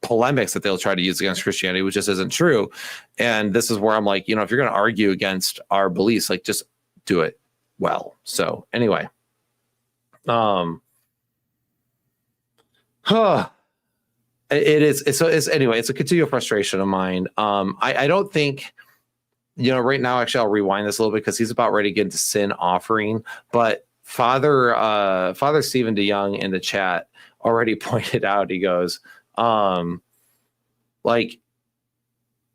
polemics that they'll try to use against Christianity, which just isn't true. And this is where I'm like, you know, if you're going to argue against our beliefs, like just do it well. So anyway, it's a continual frustration of mine. I don't think, you know, right now, actually, I'll rewind this a little bit because he's about ready to get into sin offering. But Father Stephen DeYoung in the chat already pointed out, he goes, like,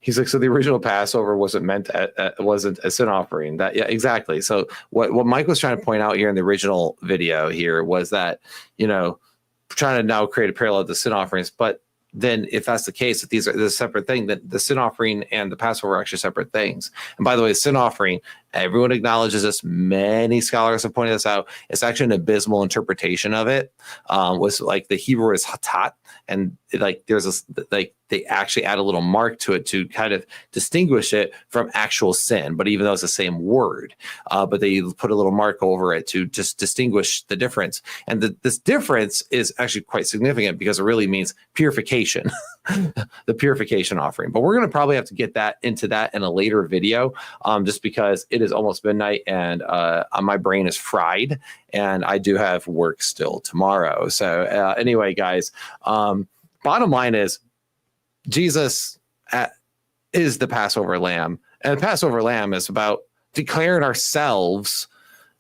he's like, so the original Passover wasn't a sin offering. That, yeah, exactly. So what Mike was trying to point out here in the original video here was that, you know, trying to now create a parallel to sin offerings, but then if that's the case, if these are the separate thing, then the sin offering and the Passover are actually separate things. And by the way, the sin offering, everyone acknowledges this. Many scholars have pointed this out. It's actually an abysmal interpretation of it. Was like the Hebrew is hatat, and they actually add a little mark to it to kind of distinguish it from actual sin. But even though it's the same word, but they put a little mark over it to just distinguish the difference. And this difference is actually quite significant because it really means purification, the purification offering. But we're going to probably have to get into that in a later video, just because it is almost midnight and my brain is fried and I do have work still tomorrow. So anyway, guys, bottom line is Jesus is the Passover lamb, and the Passover lamb is about declaring ourselves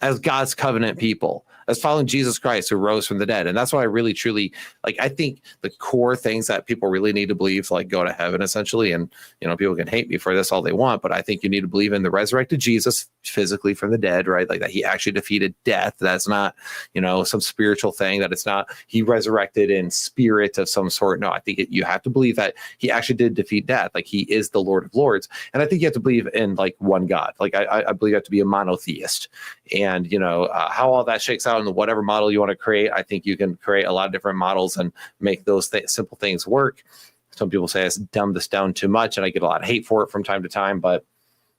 as God's covenant people, as following Jesus Christ who rose from the dead. And that's why I really, truly, like, I think the core things that people really need to believe to like go to heaven essentially. And, you know, people can hate me for this all they want, but I think you need to believe in the resurrected Jesus physically from the dead, right? Like that he actually defeated death. That's not, you know, some spiritual thing, that it's not, he resurrected in spirit of some sort. No, I think you have to believe that he actually did defeat death. Like he is the Lord of Lords. And I think you have to believe in like one God. Like I believe you have to be a monotheist. And, you know, how all that shakes out in the whatever model you want to create, I think you can create a lot of different models and make those simple things work. Some people say I dumb this down too much, and I get a lot of hate for it from time to time, but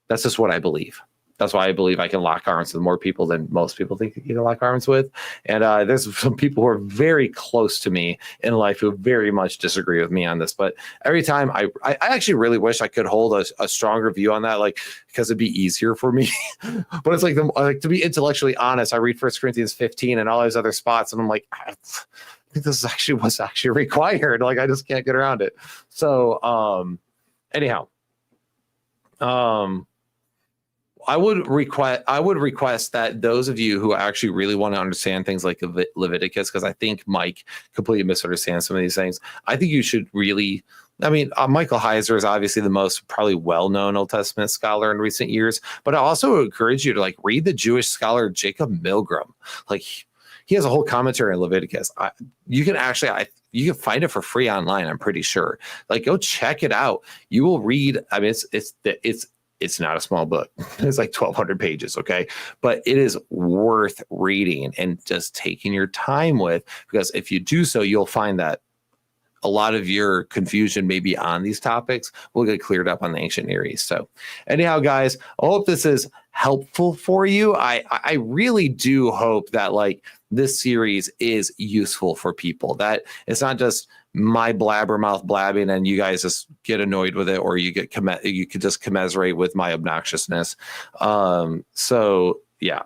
that's just what I believe. That's why I believe I can lock arms with more people than most people think you can lock arms with. And there's some people who are very close to me in life who very much disagree with me on this. But every time I actually really wish I could hold a stronger view on that, like, because it'd be easier for me. But it's like, to be intellectually honest, I read 1 Corinthians 15 and all those other spots, and I'm like, I think this is actually what's actually required. Like, I just can't get around it. So anyhow, I would request that those of you who actually really want to understand things like Leviticus, because I think Mike completely misunderstands some of these things. I think you should really, I mean, Michael Heiser is obviously the most probably well-known Old Testament scholar in recent years, but I also encourage you to like read the Jewish scholar Jacob Milgram. Like, he has a whole commentary on Leviticus. You can find it for free online, I'm pretty sure. Like, go check it out. You will read. I mean, it's not a small book. It's like 1,200 pages, okay? But it is worth reading and just taking your time with, because if you do so, you'll find that a lot of your confusion maybe on these topics will get cleared up on the ancient Near East. So anyhow, guys, I hope this is helpful for you. I really do hope that like this series is useful for people, that it's not just my blabbermouth blabbing and you guys just get annoyed with it, or you could just commiserate with my obnoxiousness. So yeah.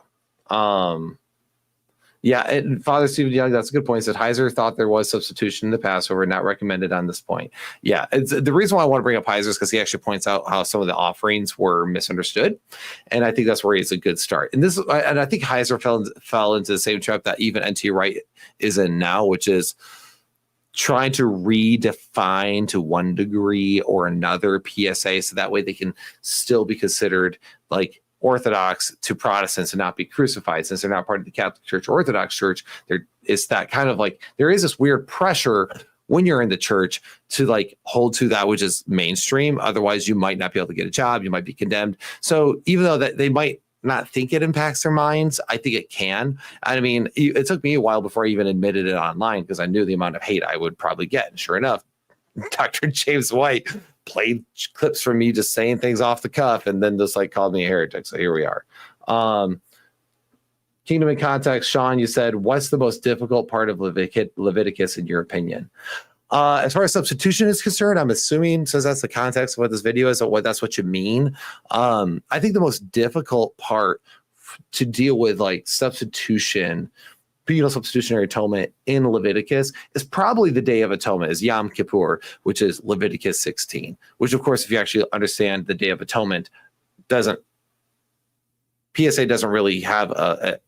Yeah, and Father Stephen Young, that's a good point. He said Heiser thought there was substitution in the Passover, not recommended on this point. Yeah, the reason why I want to bring up Heiser is because he actually points out how some of the offerings were misunderstood, and I think that's where he's a good start. And I think Heiser fell into the same trap that even N.T. Wright is in now, which is trying to redefine to one degree or another PSA, so that way they can still be considered like Orthodox to Protestants and not be crucified, since they're not part of the Catholic Church or Orthodox Church. There is that kind of like, there is this weird pressure when you're in the church to like hold to that which is mainstream. Otherwise, you might not be able to get a job. You might be condemned. So even though that they might not think it impacts their minds, I think it can. I mean, it took me a while before I even admitted it online, because I knew the amount of hate I would probably get. And sure enough, Dr. James White played clips from me just saying things off the cuff and then just like called me a heretic. So here we are. Kingdom in Context, Sean, you said, what's the most difficult part of Leviticus in your opinion? As far as substitution is concerned, I'm assuming, since that's the context of what this video is, or that's what you mean. I think the most difficult part to deal with like substitution, penal substitutionary atonement in Leviticus is probably the Day of Atonement, is Yom Kippur, which is Leviticus 16, which of course, if you actually understand the Day of Atonement, PSA doesn't really have a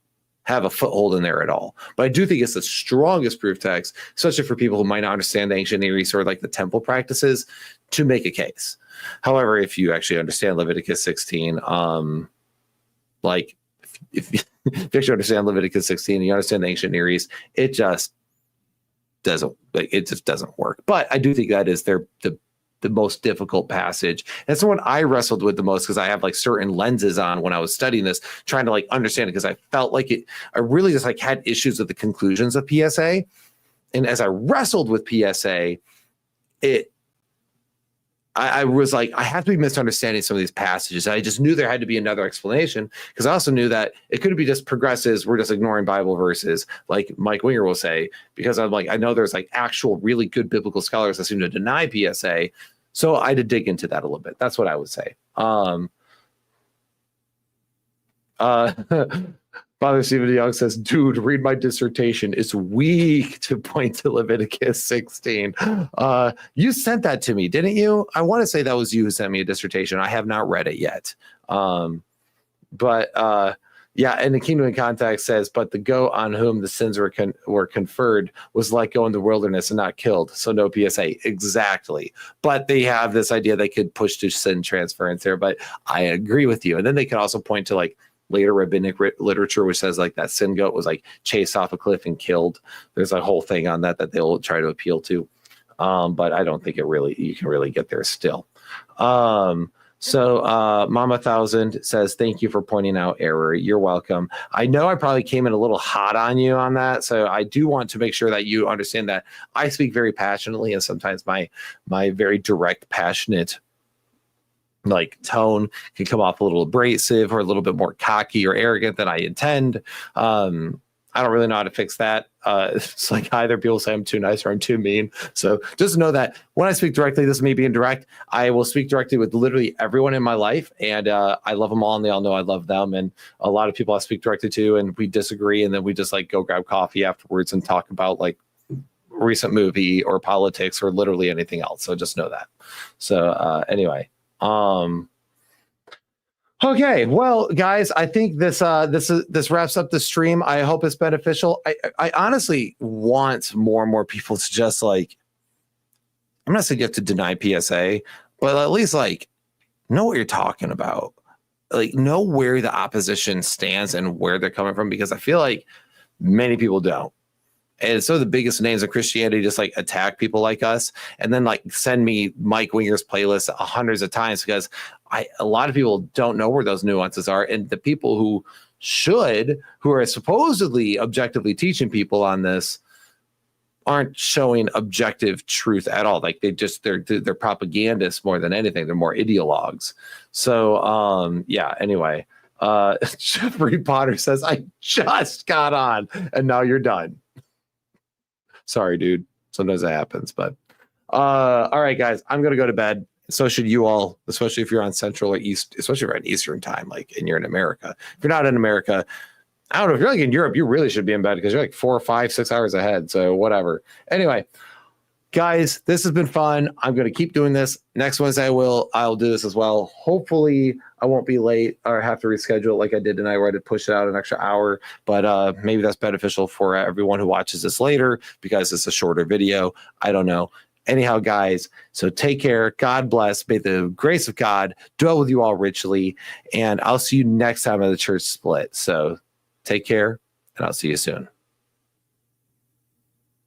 foothold in there at all. But I do think it's the strongest proof text, especially for people who might not understand the ancient Near East or like the temple practices, to make a case. However, if you actually understand Leviticus 16, like if you actually understand Leviticus 16 and you understand the ancient Near East, it just doesn't work. But I do think that is the most difficult passage. That's the one I wrestled with the most, because I have like certain lenses on when I was studying this, trying to like understand it, because I felt like I really just like had issues with the conclusions of PSA. And as I wrestled with PSA, I was like, I have to be misunderstanding some of these passages. I just knew there had to be another explanation, because I also knew that it could be just progressives. We're just ignoring Bible verses, like Mike Winger will say, because I'm like, I know there's like actual really good biblical scholars that seem to deny PSA. So I had to dig into that a little bit. That's what I would say. Father Stephen Young says, dude, read my dissertation. It's weak to point to Leviticus 16. You sent that to me, didn't you? I want to say that was you who sent me a dissertation. I have not read it yet. Yeah, and the Kingdom in Context says, but the goat on whom the sins were conferred was let go in the wilderness and not killed. So no PSA. Exactly. But they have this idea they could push to sin transference there. But I agree with you. And then they can also point to like later rabbinic literature, which says like that sin goat was like chased off a cliff and killed. There's a whole thing on that they'll try to appeal to. But I don't think you can really get there still. So Mama 1000 says, thank you for pointing out error. You're welcome. I know I probably came in a little hot on you on that. So I do want to make sure that you understand that I speak very passionately, and sometimes my very direct, passionate like tone can come off a little abrasive or a little bit more cocky or arrogant than I intend. I don't really know how to fix that. It's like either people say I'm too nice or I'm too mean. So just know that when I speak directly, this is me being direct. I will speak directly with literally everyone in my life, and I love them all, and they all know I love them. And a lot of people I speak directly to, and we disagree, and then we just like go grab coffee afterwards and talk about like recent movie or politics or literally anything else. So just know that. So anyway. Okay, well, guys, I think this wraps up the stream. I hope it's beneficial. I honestly want more and more people to just like, I'm not saying you have to deny PSA, but at least like know what you're talking about. Like know where the opposition stands and where they're coming from, because I feel like many people don't. And so the biggest names of Christianity just like attack people like us, and then like send me Mike Winger's playlist hundreds of times, because a lot of people don't know where those nuances are. And the people who are supposedly objectively teaching people on this aren't showing objective truth at all. Like they're propagandists more than anything. They're more ideologues. So yeah, anyway, Jeffrey Potter says, I just got on and now you're done. Sorry, dude. Sometimes that happens, but all right, guys, I'm gonna go to bed. So should you all, especially if you're on Central or East, especially if you're on Eastern time, like, and you're in America. If you're not in America, I don't know. If you're like in Europe, you really should be in bed because you're like 4 or 5, 6 hours ahead. So whatever. Anyway, guys, this has been fun. I'm going to keep doing this. Next Wednesday, I'll do this as well. Hopefully, I won't be late or have to reschedule like I did tonight, where I had to push it out an extra hour. But maybe that's beneficial for everyone who watches this later because it's a shorter video. I don't know. Anyhow, guys, so take care. God bless. May the grace of God dwell with you all richly. And I'll see you next time at the church split. So take care, and I'll see you soon.